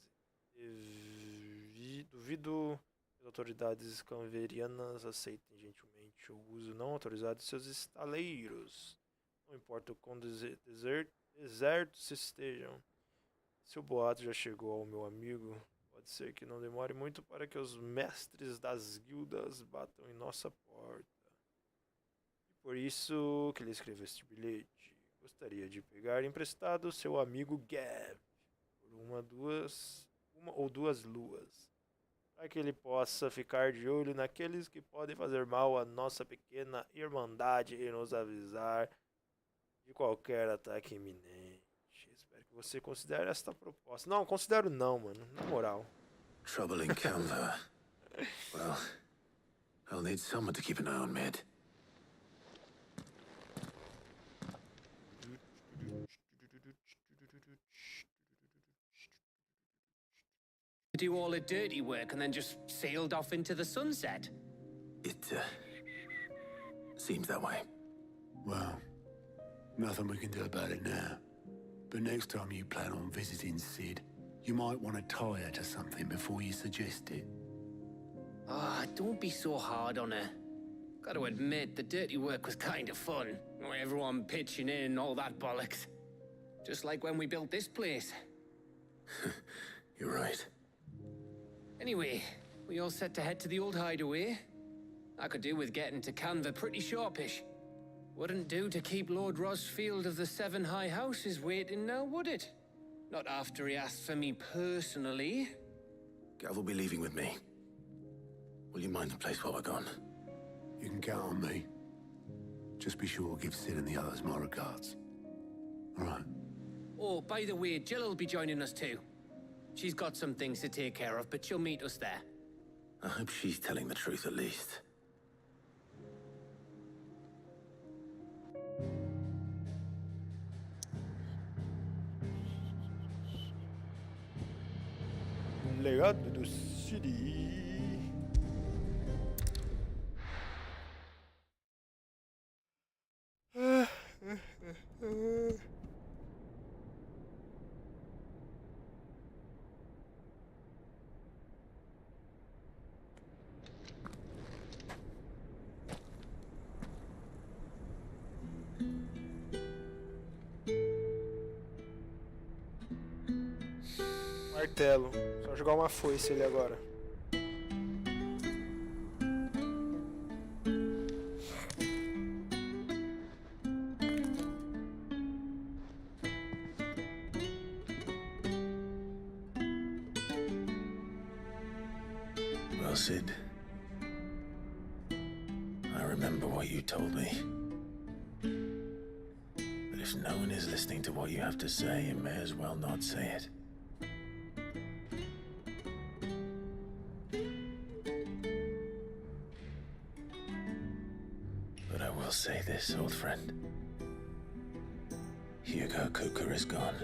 Duvido As autoridades canverianas aceitem gentilmente o uso não autorizado de seus estaleiros. Não importa o quão desertos se estejam. Se o boato já chegou ao meu amigo, pode ser que não demore muito para que os mestres das guildas batam em nossa porta. E por isso que ele escreveu este bilhete. Gostaria de pegar emprestado seu amigo Gav por uma ou duas luas, para que ele possa ficar de olho naqueles que podem fazer mal à nossa pequena irmandade e nos avisar de qualquer ataque iminente. Espero que você considere esta proposta. Não, considero não, mano. Na moral. Trouble in Canva. Well, I'll need someone to keep an eye on Mid. Do all the dirty work and then just sailed off into the sunset. It, seems that way. Well, nothing we can do about it now. But next time you plan on visiting Sid, you might want to tie her to something before you suggest it. Ah, don't be so hard on her. Gotta admit, the dirty work was kind of fun. Everyone pitching in and all that bollocks. Just like when we built this place. You're right. Anyway, we all set to head to the old hideaway. I could do with getting to Canva pretty sharpish. Wouldn't do to keep Lord Rosfield of the Seven High Houses waiting now, would it? Not after he asked for me personally. Gav will be leaving with me. Will you mind the place while we're gone? You can count on me. Just be sure to give Sid and the others my regards. All right. Oh, by the way, Jill will be joining us too. She's got some things to take care of, but she'll meet us there. I hope she's telling the truth at least. Legado do City. Martelo. Só jogar uma foice ali agora. Well, Sid, I remember what you told me. But if no one is listening to what you have to say, you may as well not say it. But I will say this, old friend. Hugo Kuka is gone.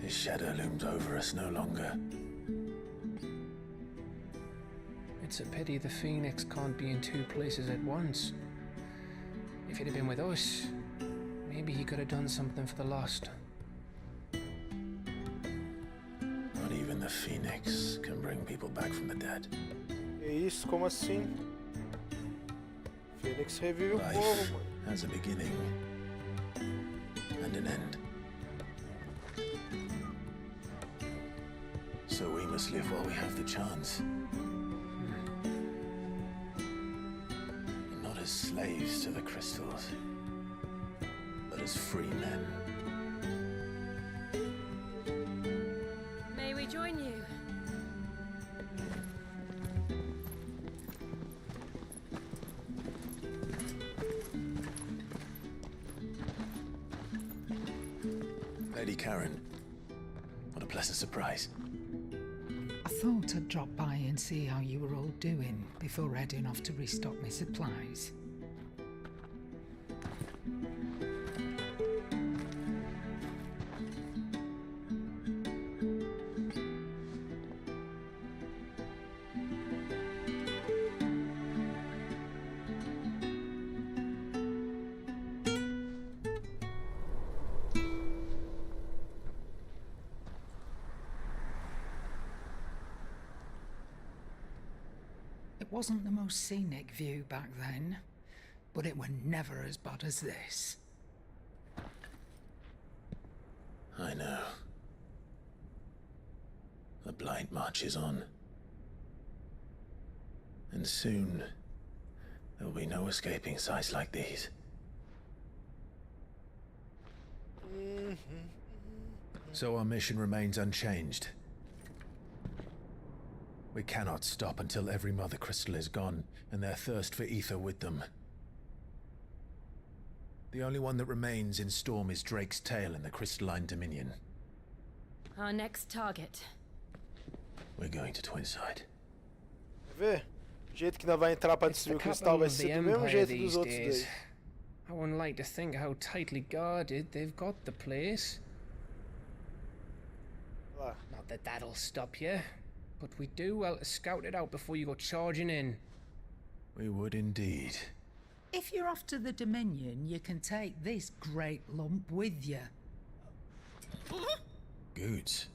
His shadow looms over us no longer. It's a pity the Phoenix can't be in two places at once. If he'd have been with us, maybe he could have done something for the lost. Not even the Phoenix can bring people back from the dead. É isso? Como assim? Phoenix revive o povo, Life mano. has a beginning and an end. So we must live while we have the chance. And not as slaves to the crystals, but as free men. May we join you? Lady Karen, what a pleasant surprise. I thought I'd drop by and see how you were all doing before heading off to restock my supplies. wasn't the most scenic view back then, but it were never as bad as this. I know. The blight marches on. And soon, there will be no escaping sights like these. So our mission remains unchanged. We cannot stop until every mother crystal is gone, and their thirst for ether with them. The only one that remains in Storm is Drake's tail in the crystalline dominion. Our next target. We're going to Twinside. Vê? O jeito que nós vai entrar pra destruir o cristal vai ser do mesmo jeito dos outros dois. I wouldn't like to think how tightly guarded they've got the place. Lá. Not that that'll stop you, but we do well to scout it out before you go charging in. We would indeed. If you're off to the Dominion, you can take this great lump with you. Goods.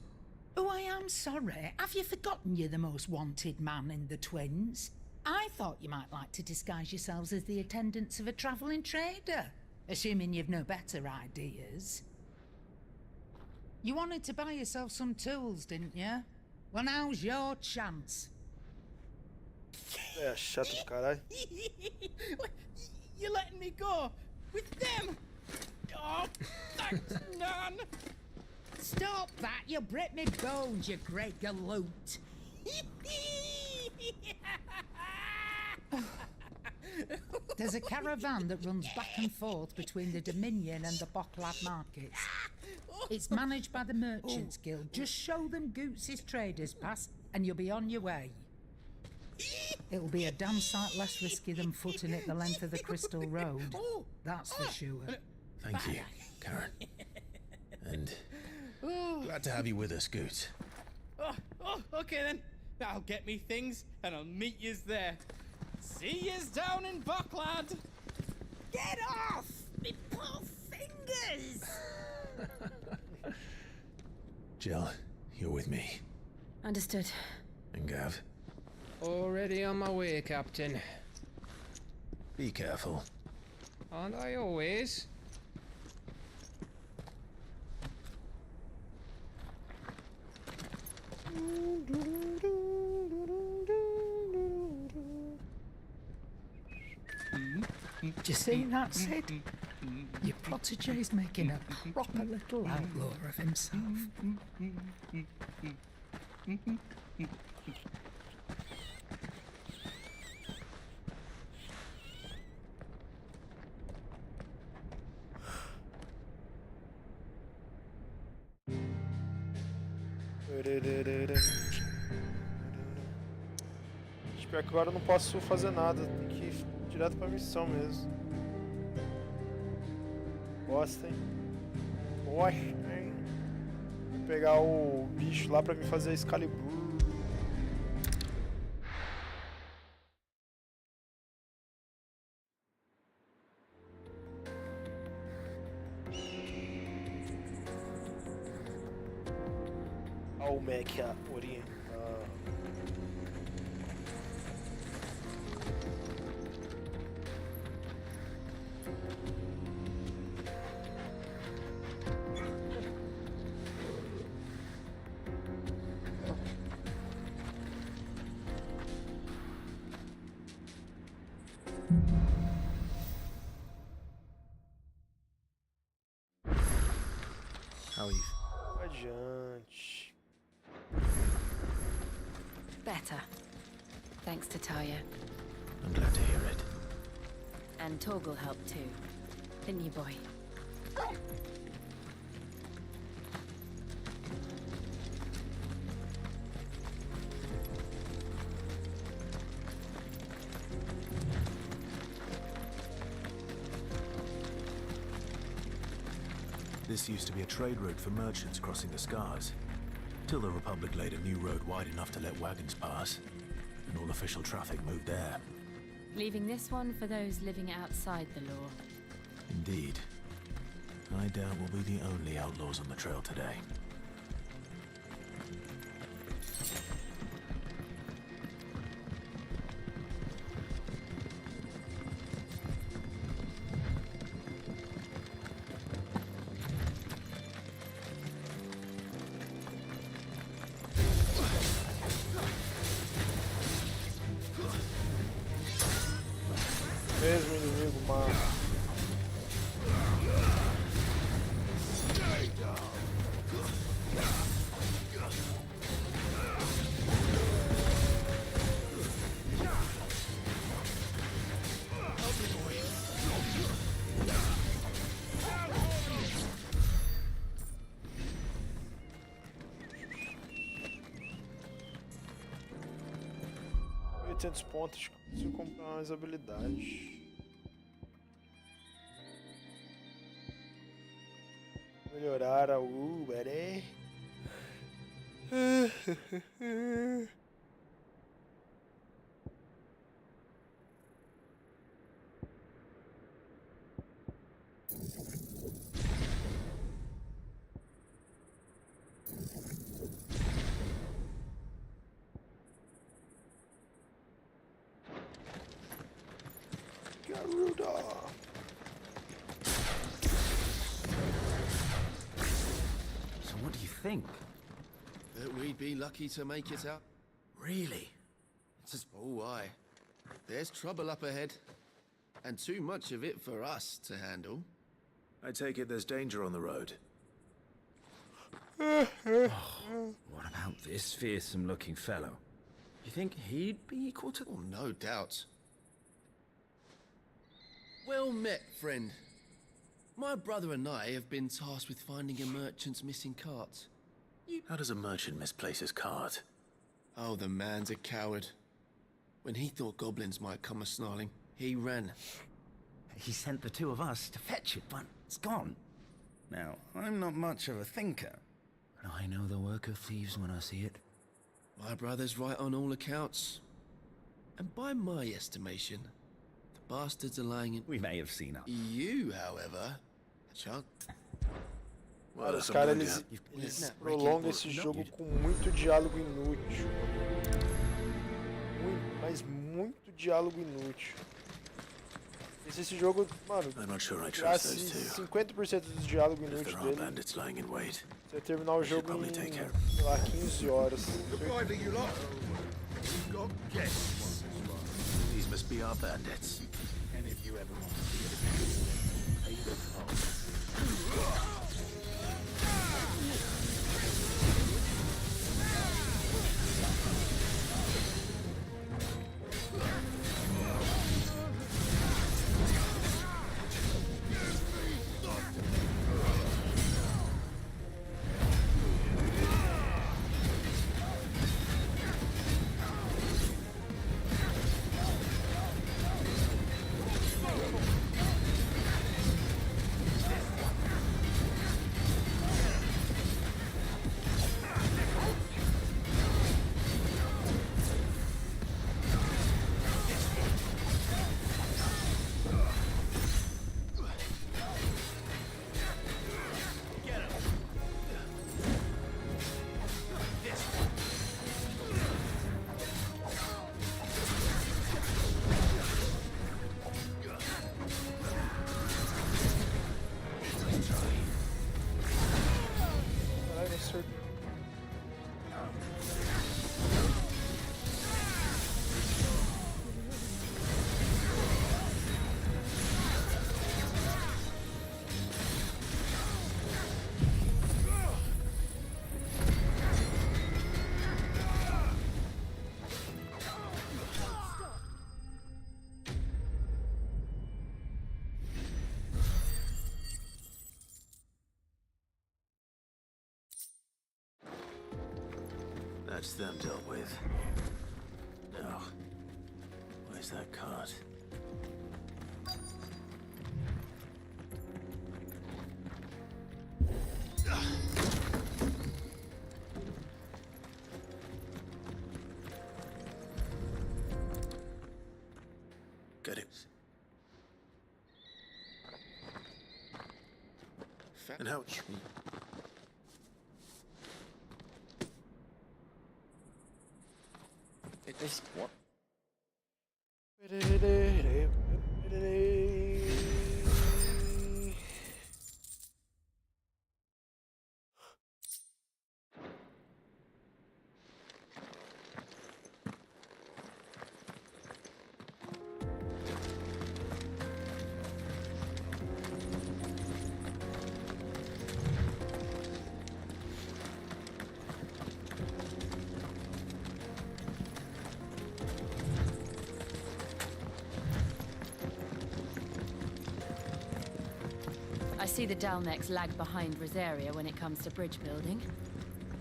Oh, I am sorry. Have you forgotten you're the most wanted man in the Twins? I thought you might like to disguise yourselves as the attendants of a travelling trader, assuming you've no better ideas. You wanted to buy yourself some tools, didn't you? Well, now's your chance. É chato do caralho. You're letting me go with them? Oh, thanks, Nan. Stop that! You'll break me bones, you great galoot. There's a caravan that runs back and forth between the Dominion and the Bocklad markets. It's managed by the Merchants Guild. Just show them Goots' traders pass and you'll be on your way. It'll be a damn sight less risky than footing it the length of the Crystal Road. That's for sure. Thank you, Karen. And glad to have you with us, Goots. Okay then. I'll get me things and I'll meet yous there. See yous down in Bocklad. Get off! Me poor fingers! Jill, you're with me. Understood. And Gav? Already on my way, Captain. Be careful. Aren't I always? Do you see that, Sid? Your protege's making a proper little outlaw of himself. Espero que agora eu não posso fazer nada, tem que ir direto pra missão mesmo. Bosta, hein? Bosta, hein? Vou pegar o bicho lá pra me fazer a Excalibur. Olha o Mac oriental. How are you? Adiante. Better. Thanks to Taya. I'm glad to hear it. And Torgal helped too. Didn't you, boy? This used to be a trade route for merchants crossing the Scars, till the Republic laid a new road wide enough to let wagons pass, and all official traffic moved there. Leaving this one for those living outside the law. Indeed. I doubt we'll be the only outlaws on the trail today. 800 pontos, acho que eu consigo comprar umas habilidades. Melhorar a Uber, hein? Garuda. So what do you think? That we'd be lucky to make it out. Really? It's just, oh, aye. There's trouble up ahead, and too much of it for us to handle. I take it there's danger on the road. What about this fearsome-looking fellow? You think he'd be equal to... Oh, no doubt. Well met, friend. My brother and I have been tasked with finding a merchant's missing cart. How does a merchant misplace his cart? Oh, the man's a coward. When he thought goblins might come a-snarling, he ran. He sent the two of us to fetch it, but it's gone. Now, I'm not much of a thinker, but I know the work of thieves when I see it. My brother's right on all accounts. And by my estimation, the bastards are lying in... We may have seen us. You, however, Chuck... Cara, os caras eles prolongam esse jogo com muito diálogo inútil. Mas muito diálogo inútil. Esse jogo, mano, tirasse 50% dos diálogos inúteis dele, você ia terminar o jogo em, sei lá, 15 horas. These must be our bandits. And if you ever want to be a pay the toll. That's them dealt with. Now, where's that cart? Get it. And how... This what? I see the Dalnecs lag behind Rosaria when it comes to bridge building.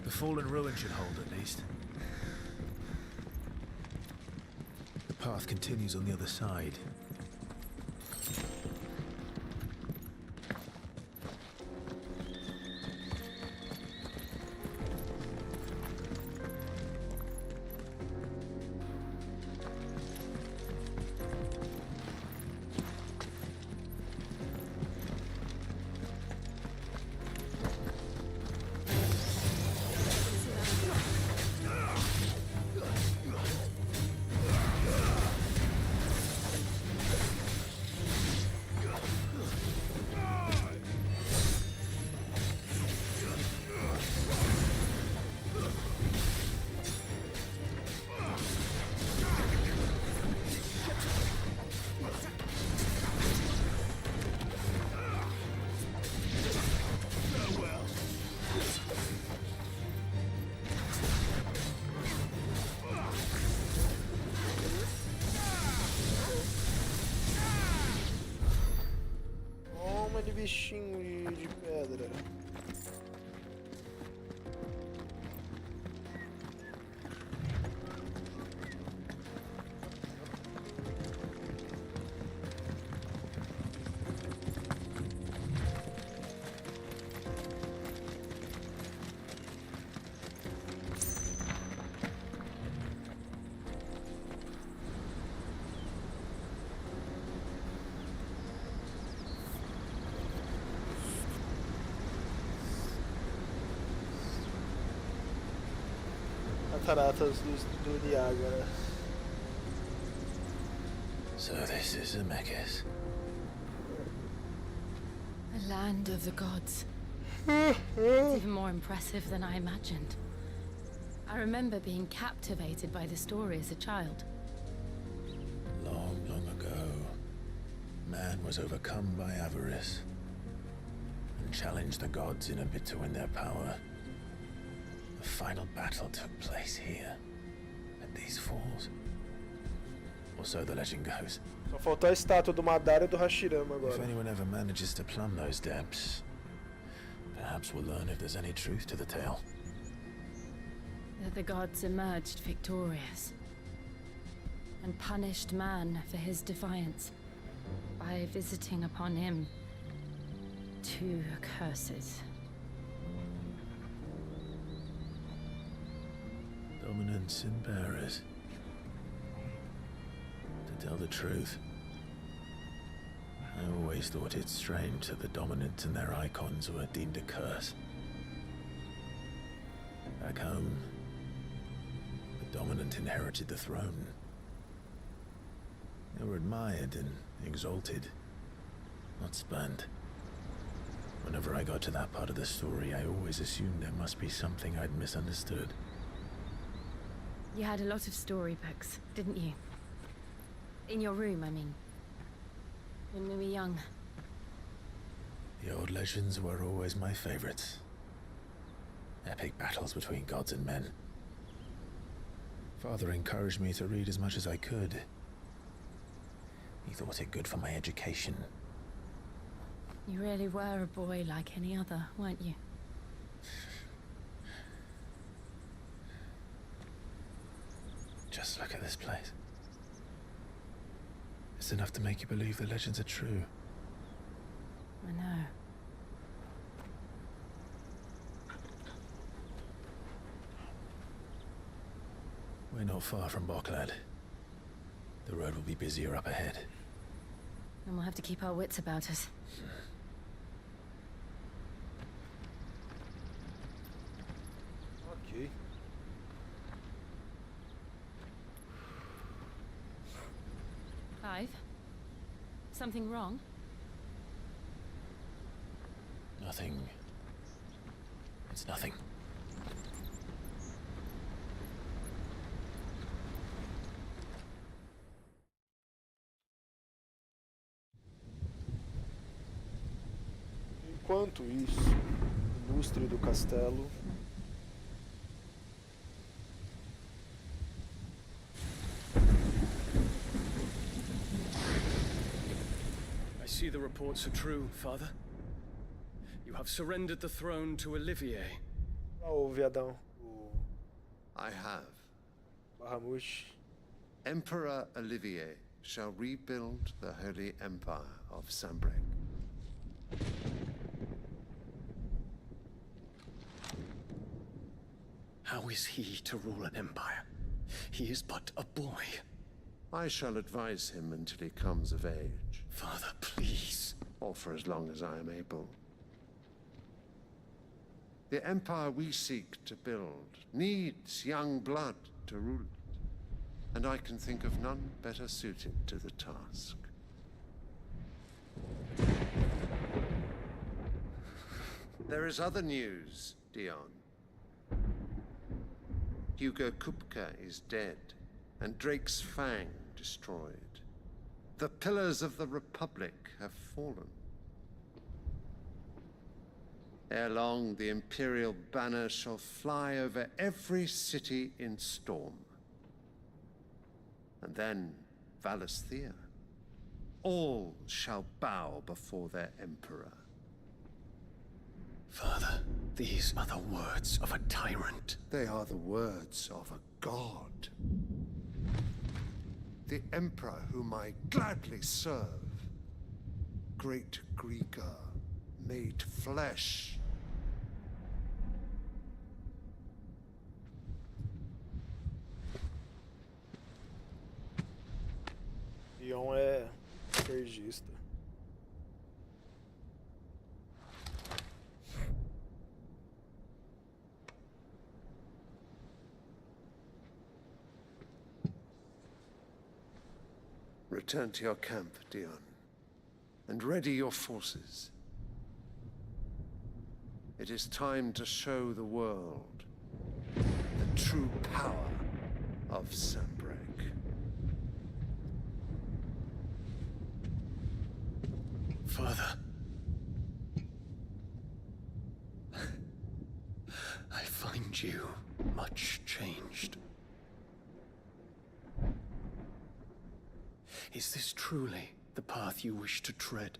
The fallen ruin should hold, at least. path continues on the other side. De bichinho de pedra. Cataratas do Niágara. So this is Zemeckis. The land of the gods. It's even more impressive than I imagined. I remember being captivated by the story as a child. Long, long ago, man was overcome by avarice and challenged the gods in a bid to win their power. The final battle took place here, at these falls. Or so the legend goes. Só faltou a estátua do Madara e do Hashirama agora. If anyone ever manages to plumb those depths, perhaps we'll learn if there's any truth to the tale. That the gods emerged victorious and punished man for his defiance by visiting upon him 2 curses. Dominants and bearers. To tell the truth, I always thought it strange that the dominant and their icons were deemed a curse. Back home, the dominant inherited the throne. They were admired and exalted, not spurned. Whenever I got to that part of the story, I always assumed there must be something I'd misunderstood. You had a lot of storybooks, didn't you? In your room, I mean. When we were young. The old legends were always my favorites. Epic battles between gods and men. Father encouraged me to read as much as I could. He thought it good for my education. You really were a boy like any other, weren't you? Just look at this place. It's enough to make you believe the legends are true. I know. We're not far from Boklad. The road will be busier up ahead. And we'll have to keep our wits about us. Ok. Clive? Something wrong? Nothing. It's nothing. Enquanto isso, o lustre do castelo. I see the reports are true, Father. You have surrendered the throne to Olivier. Ah, o viadão. O I have. Bahamut. Emperor Olivier shall rebuild the Holy Empire of Sambrek. How is he to rule an empire? He is but a boy. I shall advise him until he comes of age. Father, please. Or for as long as I am able. The empire we seek to build needs young blood to rule it, and I can think of none better suited to the task. There is other news, Dion. Hugo Kupka is dead, and Drake's Fang destroyed. The pillars of the Republic have fallen. Ere long, the Imperial banner shall fly over every city in Storm. And then Valisthea. All shall bow before their Emperor. Father, these are the words of a tyrant. They are the words of a god. The Emperor whom I gladly serve. Great Greeker, made flesh. Dion é sergista. Return to your camp, Dion, and ready your forces. It is time to show the world the true power of Sambrek. Father. I find you much changed. Is this truly the path you wish to tread?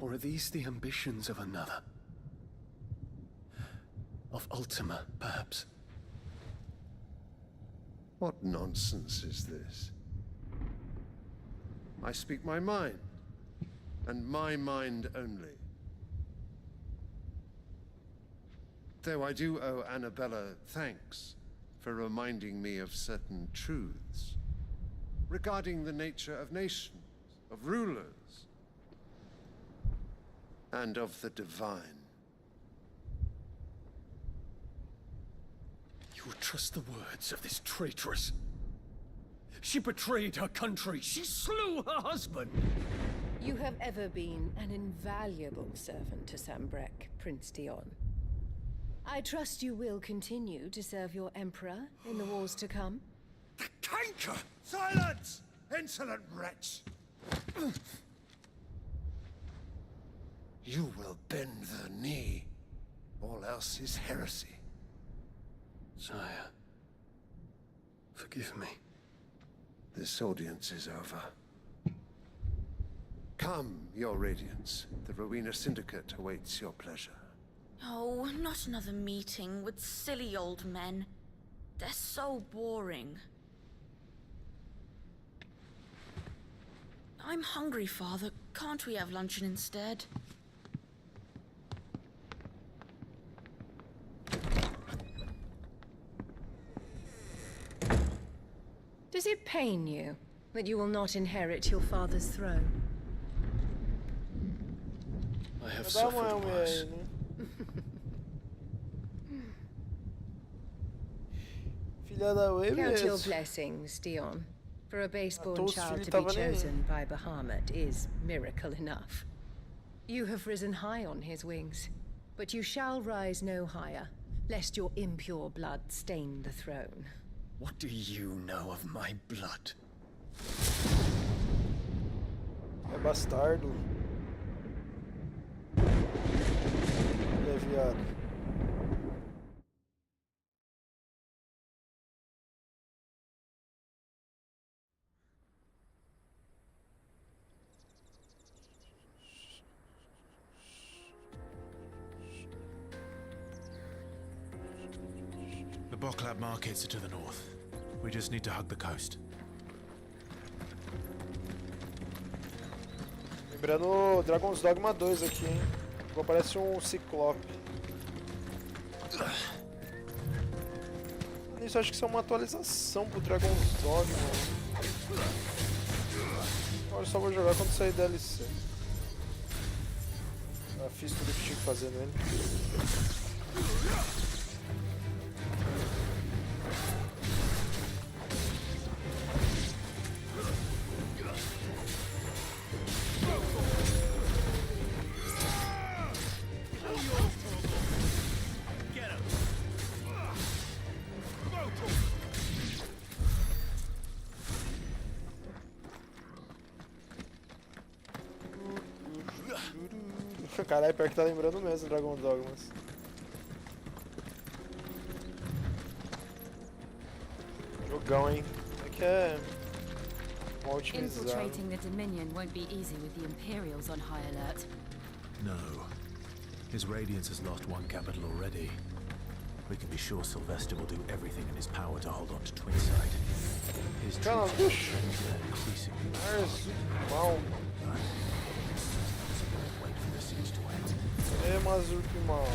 Or are these the ambitions of another? Of Ultima, perhaps? What nonsense is this? I speak my mind, and my mind only. Though I do owe Annabella thanks for reminding me of certain truths regarding the nature of nations, of rulers, and of the divine. You would trust the words of this traitress? She betrayed her country. She slew her husband. You have ever been an invaluable servant to Sambrek, Prince Dion. I trust you will continue to serve your Emperor in the wars to come. The canker! Silence! Insolent wretch! You will bend the knee. All else is heresy. Sire, forgive me. This audience is over. Come, your Radiance. The Rowena Syndicate awaits your pleasure. Oh, not another meeting with silly old men. They're so boring. I'm hungry, Father. Can't we have luncheon instead? Does it pain you that you will not inherit your father's throne? I have suffered worse. Filha da Ue Count your mesmo. blessings, Dion. For a base-born Todos child filho to be tava nem aí. chosen by Bahamut is miracle enough. You have risen high on his wings, but you shall rise no higher, lest your impure blood stain the throne. What do you know of my blood? É bastardo. Ele é viado. The Boklab markets are to the north. We just need to hug the coast. Lembrando Dragon's Dogma 2 aqui, hein? Igual parece um ciclope. Isso acho que isso é uma atualização pro Dragon's Dogma. Agora eu só vou jogar quando sair DLC. Já fiz tudo que tinha que fazer nele. Caralho, pior que tá lembrando mesmo Dragon Dogmas. Jogão, hein? É que é mal otimizado. Infiltrating the Dominion won't be easy with the Imperials on high alert. No. His Radiance has lost one capital already. We can be sure Sylvester will do everything in his power to hold on to Twinside. His troops are increasingly mal. Wait for the siege to end. É, mas o que mal.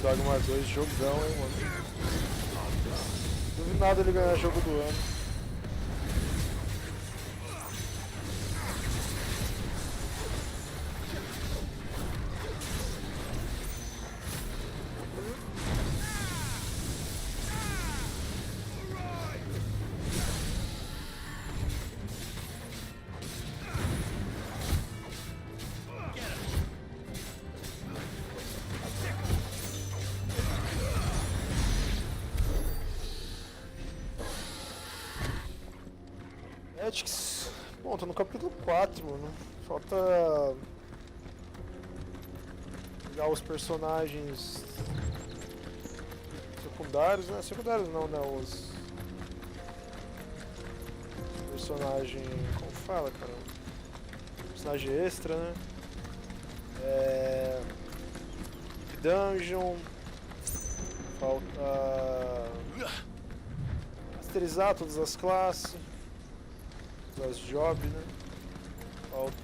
Dogma 2, jogão, hein, mano. Duvido nada ele ganhar jogo do ano. Bom, tô no capítulo 4, mano. Falta pegar os personagens secundários, né? Secundários não, né? Os personagens... Como fala, cara? Personagem extra, né? Dungeon. Falta masterizar todas as classes. Das job, né? Falta...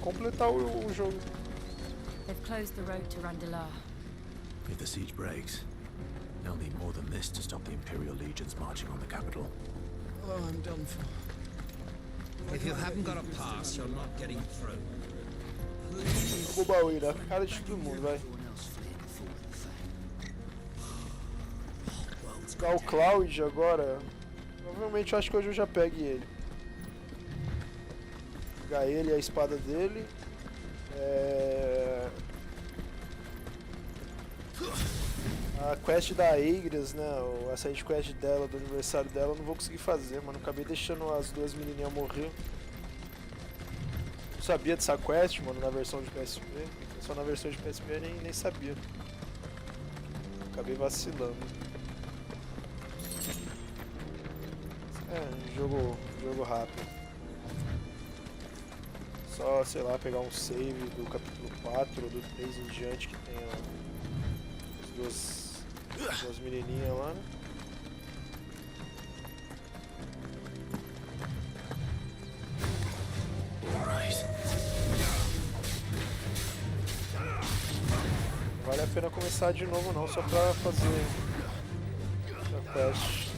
completar o jogo. They've closed the road to Randalar. If the siege breaks, they'll need more than this to stop the Imperial legions marching on the capital. Oh, I'm done for. If you haven't got a pass, you're not getting through. Vou baú na cara de todo mundo, vai. O Cloud agora, provavelmente eu acho que hoje eu já pegue ele. Pegar ele e a espada dele. A quest da Aegras, né? A side quest dela, do aniversário dela, eu não vou conseguir fazer, mano. Acabei deixando as duas menininhas morrer. Não sabia dessa quest, mano, na versão de PSP. Só na versão de PSP nem sabia. Acabei vacilando. Jogo rápido. Só, sei lá, pegar um save do capítulo 4 ou do 3 em diante que tem as duas menininhas lá, né? Não vale a pena começar de novo não, só pra fazer a quest.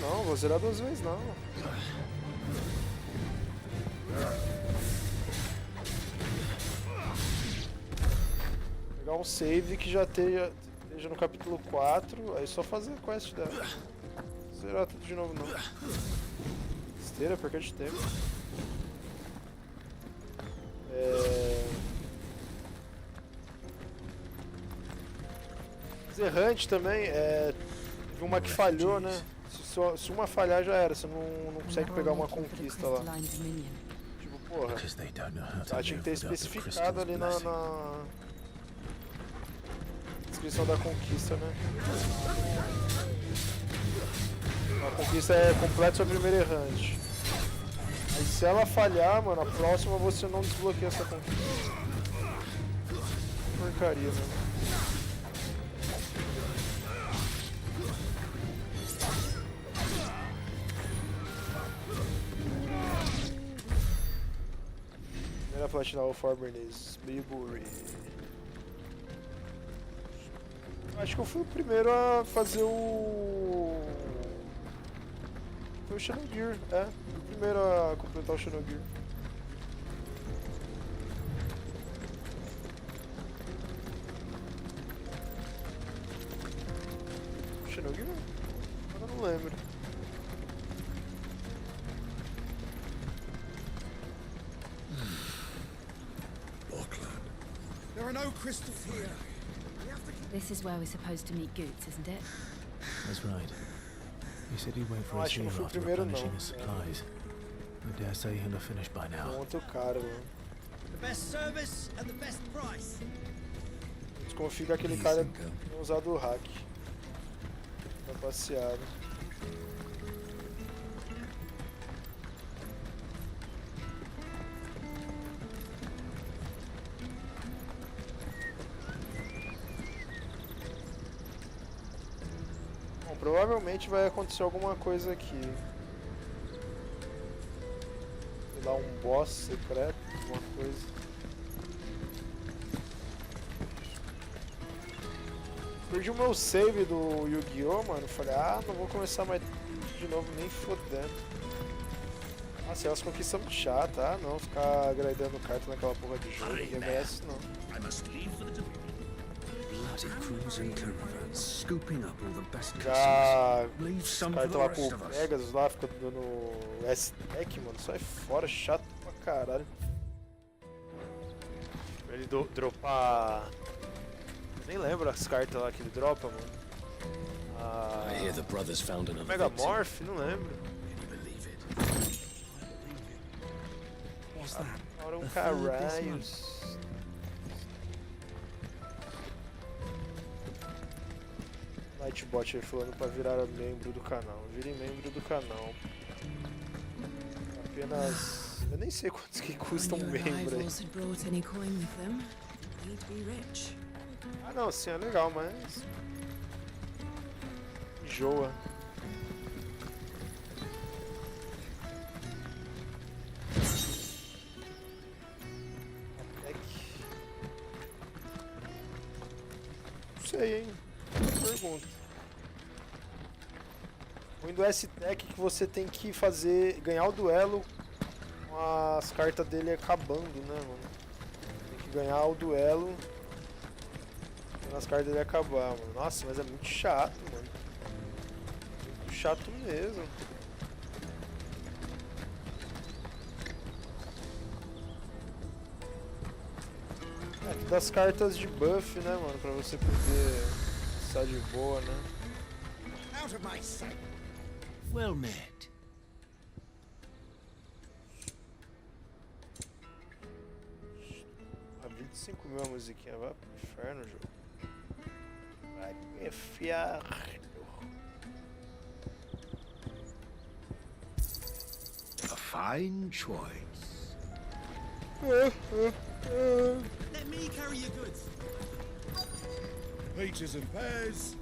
Não, vou zerar 2 vezes não. Pegar um save que já esteja no capítulo 4, aí só fazer a quest dela. Não zerar tudo de novo não. Esteira, perca de tempo. Errante também, teve uma que falhou, né? Se uma falhar já era, você não consegue pegar uma conquista lá. Tipo, porra, tinha que ter especificado ali na descrição da conquista, né? A conquista é completa sua primeira errante. Aí se ela falhar, mano, a próxima você não desbloqueia essa conquista. Porcaria, né? Platinar o Forbernes, Bilbury. Acho que eu fui o primeiro a fazer o... Foi o Xenogear, fui o primeiro a completar o Xenogear. Xenogear? Eu não lembro. There are no crystals here. This is where we're supposed to meet Goots, isn't it? That's right. He said he'd wait for us here after replenishing his supplies. I dare say he'll have finished by now. Muito caro, mano. The best service and the best price. Desconfia aquele cara não usar do hack. Tá passeado. Provavelmente vai acontecer alguma coisa aqui. Sei lá, um boss secreto, alguma coisa. Perdi o meu save do Yu-Gi-Oh, mano. Falei, não vou começar mais de novo, nem fodendo. Nossa, elas conquistas muito chatas, não. Ficar agradando carta naquela porra de jogo, ninguém merece não. Já os caras lá pro Pegasus lá, fica dando S-Tech, mano, sai fora, chato pra caralho. Ele dropar... Nem lembro as cartas lá que ele dropa, mano. Megamorph, não lembro. Agora um caralhos. Nightbot aí falando pra virar membro do canal. Vire membro do canal. Apenas... Eu nem sei quantos que custa um membro aí. Ah não, sim, é legal, mas... enjoa. Não sei, hein? Pergunta. O ruim do S-Tech que você tem que fazer, ganhar o duelo com as cartas dele acabando, né, mano? Tem que ganhar o duelo quando as cartas dele acabar, mano. Nossa, mas é muito chato, mano. Muito chato mesmo. É, das cartas de buff, né, mano? Pra você poder estar de boa, né? Out of my sight. Well met. A 25 mil a musiquinha, vai pro inferno, jogo. Vai pro inferno. A fine choice. Let me carry your goods. Peaches and pears.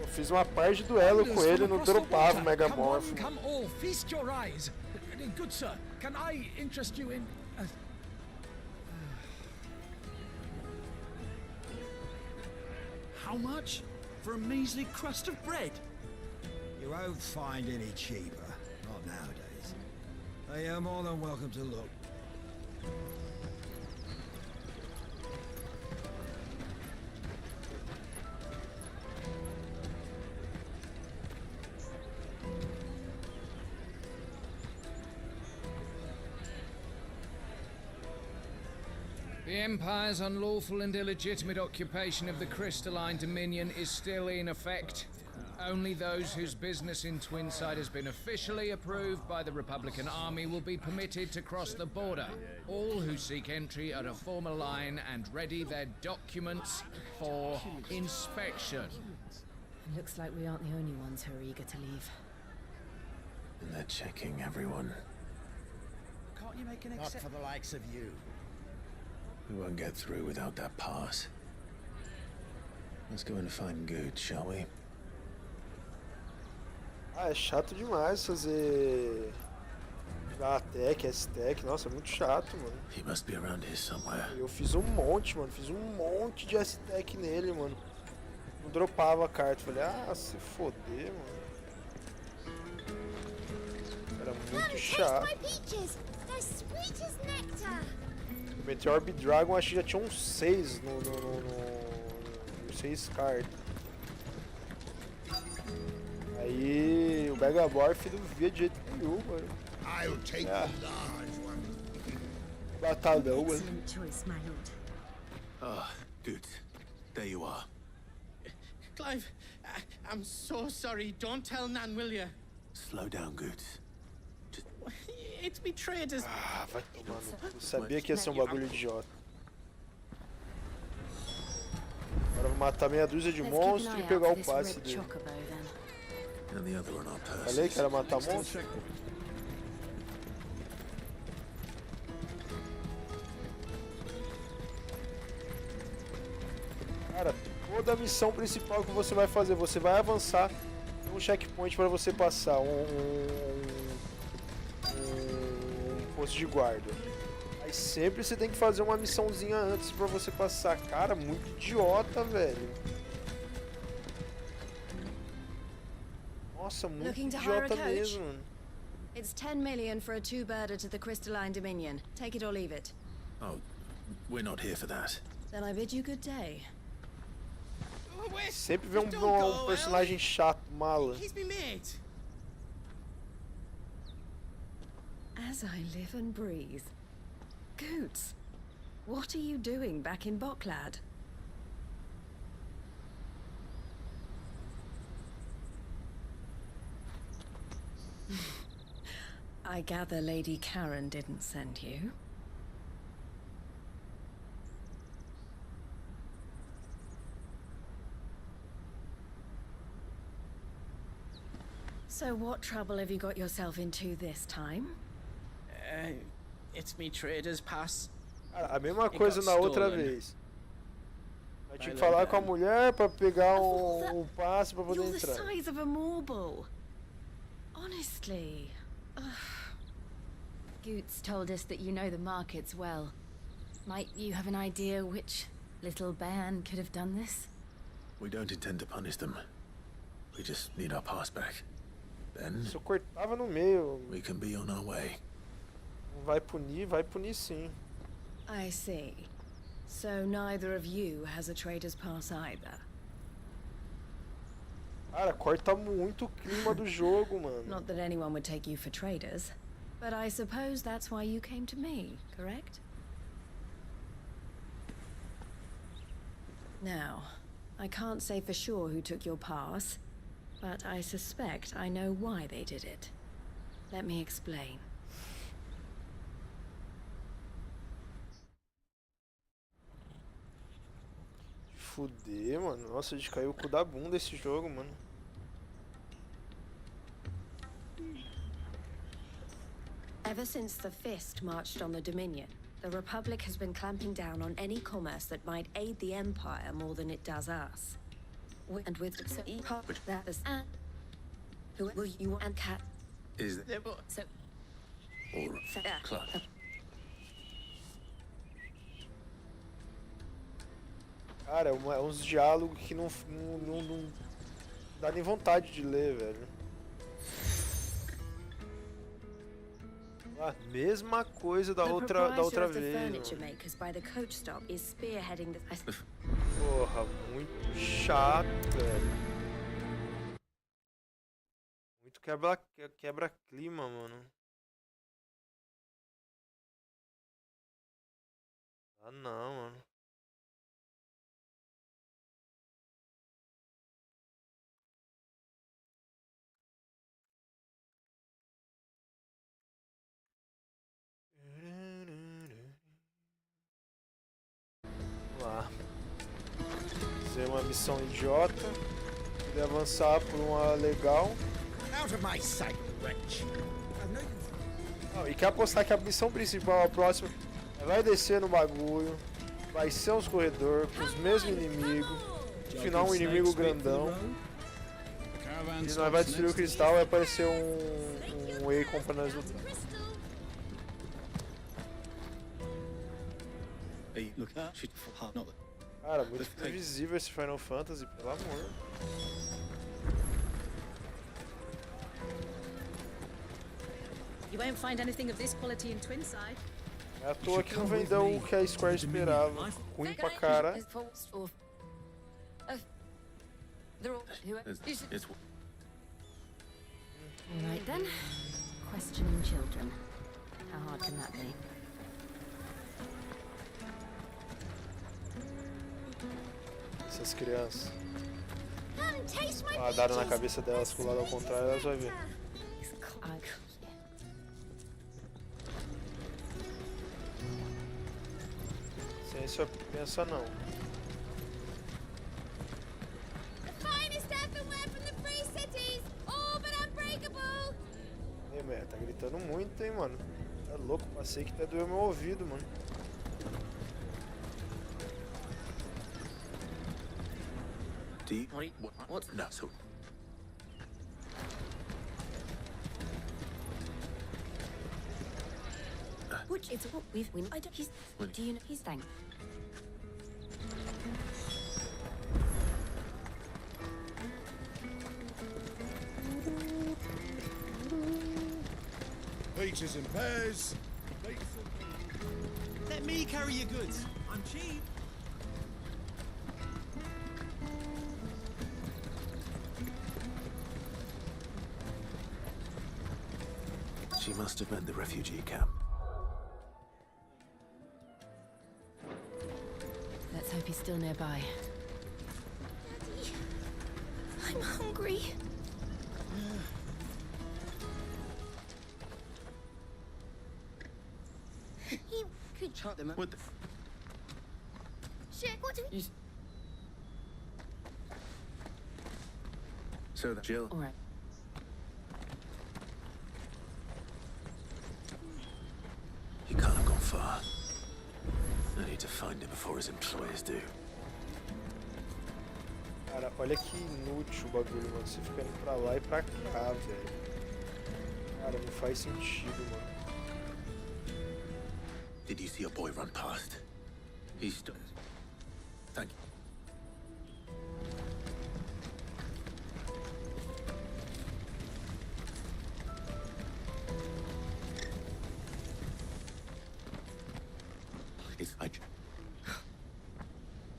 Eu fiz uma parte de duelo com ele, não dropava o Megamorph. Come all, feast your eyes. Good sir, can I interest you in... How much? For a measly crust of bread? You won't find any cheaper. Not nowadays. I am more than welcome to look. The Empire's unlawful and illegitimate occupation of the crystalline dominion is still in effect. Only those whose business in Twinside has been officially approved by the Republican Army will be permitted to cross the border. All who seek entry are to form a line and ready their documents for inspection. Looks like we aren't the only ones who are eager to leave. And they're checking everyone. Can't you make an Not for the likes of you. We won't get through without that pass. Let's go and find Good, shall we? Ah, é chato demais fazer A-Tech, S-Tech, nossa, é muito chato, mano. He must be around here somewhere. Eu fiz um monte, mano, fiz um monte de S-Tech nele, mano. Não dropava a carta, falei, ah, se foder, mano. Era muito chato. O Meteor Dragon acho que já tinha uns 6 no 6 cartas. Aí o Megaborf não via de jeito nenhum, mano. I'll take the large one. Batalhão, mano. Excellent choice, my lord. Ah, Good. There you are. Clive, I'm so sorry. Don't tell Nan, will you? Slow down, Good. It's betrayed us. Ah, vai tomar no cu. Eu sabia que ia ser um bagulho idiota. Agora eu vou matar meia dúzia de monstros e pegar o passe dele. And the other on our purse. Falei que era matar monstro? Cara, toda a missão principal que você vai fazer, você vai avançar, tem um checkpoint para você passar, um posto de guarda. Aí sempre você tem que fazer uma missãozinha antes para você passar. Cara, muito idiota, velho. Nossa, muito idiota mesmo. It's 10 million for a two-birder to the Crystalline Dominion. Take it or leave it. Oh, we're not here for that. Then I bid you good day. Sempre vê um personagem chato, mala. He's been made. As I live and breathe. Goots, what are you doing back in Boklad? I gather Lady Karen didn't send you. So what trouble have you got yourself into this time? It's me trader's pass. Cara, a mesma coisa na outra vez. Vai ter que falar com a mulher pra pegar o passe pra poder entrar. You're the size of a marble. Honestly. Goots told us that you know the markets well. Might you have an idea which little band could have done this? We don't intend to punish them. We just need our pass back. Then Se eu cortava no meio. We can be on our way. Vai punir sim. I see. So neither of you has a trader's pass either. Cara, corta muito o clima do jogo, mano. Not that anyone would take you for traders, but I suppose that's why you came to me, correct? Now, I can't say for sure who took your pass, but I suspect I know why they did it. Let me explain. Fuder, mano. Nossa, de caiu o cu da bunda esse jogo, mano. Ever since the Fist marched on the Dominion, the Republic has been clamping down on any commerce that might aid the Empire more than it does us. And with that is who will you and Cat? Is So or Clark? Cara, é uns diálogos que não dá nem vontade de ler, velho. A mesma coisa da The outra proprietor of the vez. furniture Mano. makers by the coach stop is spearheading the. Porra, muito chato, velho. Muito quebra-clima, mano. Ah, não, mano. Vamos lá. Fazer uma missão idiota. Poder avançar por uma legal. Out of my sight, wretch. Não, e quer apostar que a missão principal, a próxima, vai descer no bagulho. Vai ser uns corredores com os mesmos inimigos. No final, um inimigo grandão. E nós vai destruir o cristal e vai aparecer um Akon pra nós lutar. Cara, muito previsível esse Final Fantasy, pelo amor. You won't find anything of this quality in Twinside. É à toa que não vendeu o que a Square esperava. Ruim pra cara. All right then. Questioning children. How hard can that be? Essas crianças. Daram na cabeça delas com o lado ao contrário, elas vão ver. Ciência pensa não. Ei, man, tá gritando muito, hein, mano. Tá louco, passei que até doeu meu ouvido, mano. What? No, so. Which is what we've I don't he's do you know he's thank Peaches and pears. Let me carry your goods. I'm cheap. She must have meant the refugee camp. Let's hope he's still nearby. Daddy, I'm hungry. He could chop them up. What the? Shit, what do we... So that Jill. All right. He can't have gone far. I need to find him before his employers do. Cara, olha que inútil o bagulho, mano. Você fica indo pra lá e pra cá, velho. Cara, não faz sentido, mano. Did you see a boy run past? He stood. Thank you.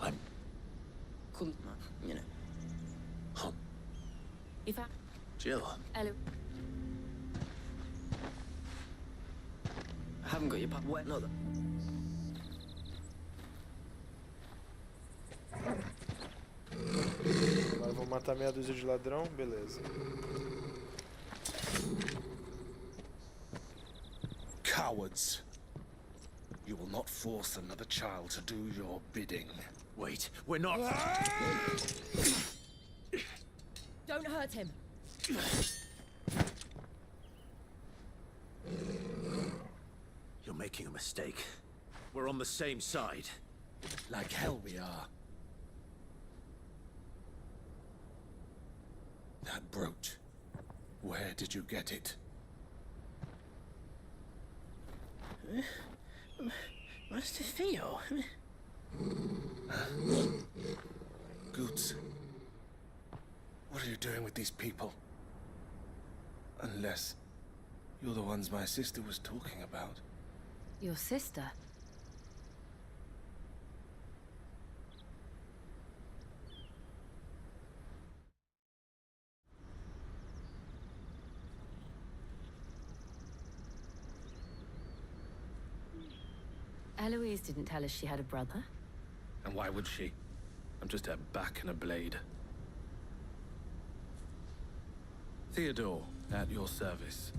I'm Cool, you know. home. If I... Jill. Hello. I haven't got your pop wet, no. Agora vou matar meia dúzia de ladrão, beleza. Cowards. You will not force another child to do your bidding. Wait, we're not. Don't hurt him. You're making a mistake. We're on the same side. Like hell we are. That brooch. Where did you get it? Master Theo. Goots. What are you doing with these people? Unless You're the ones my sister was talking about. Your sister? Eloise didn't tell us she had a brother. And why would she? I'm just her back and a blade. Theodore, at your service.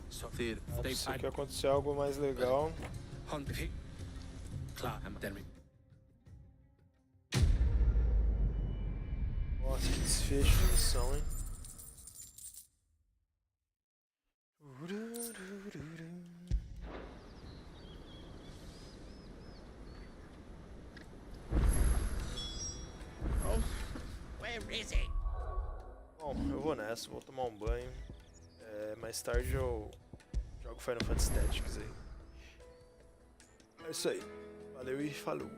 So, Theodore, Se que acontecer algo mais legal. Nossa, que desfecho de missão, hein? Bom, eu vou nessa, vou tomar um banho. Mais tarde eu jogo Final Fantasy Tactics aí. É isso aí. Valeu e falou.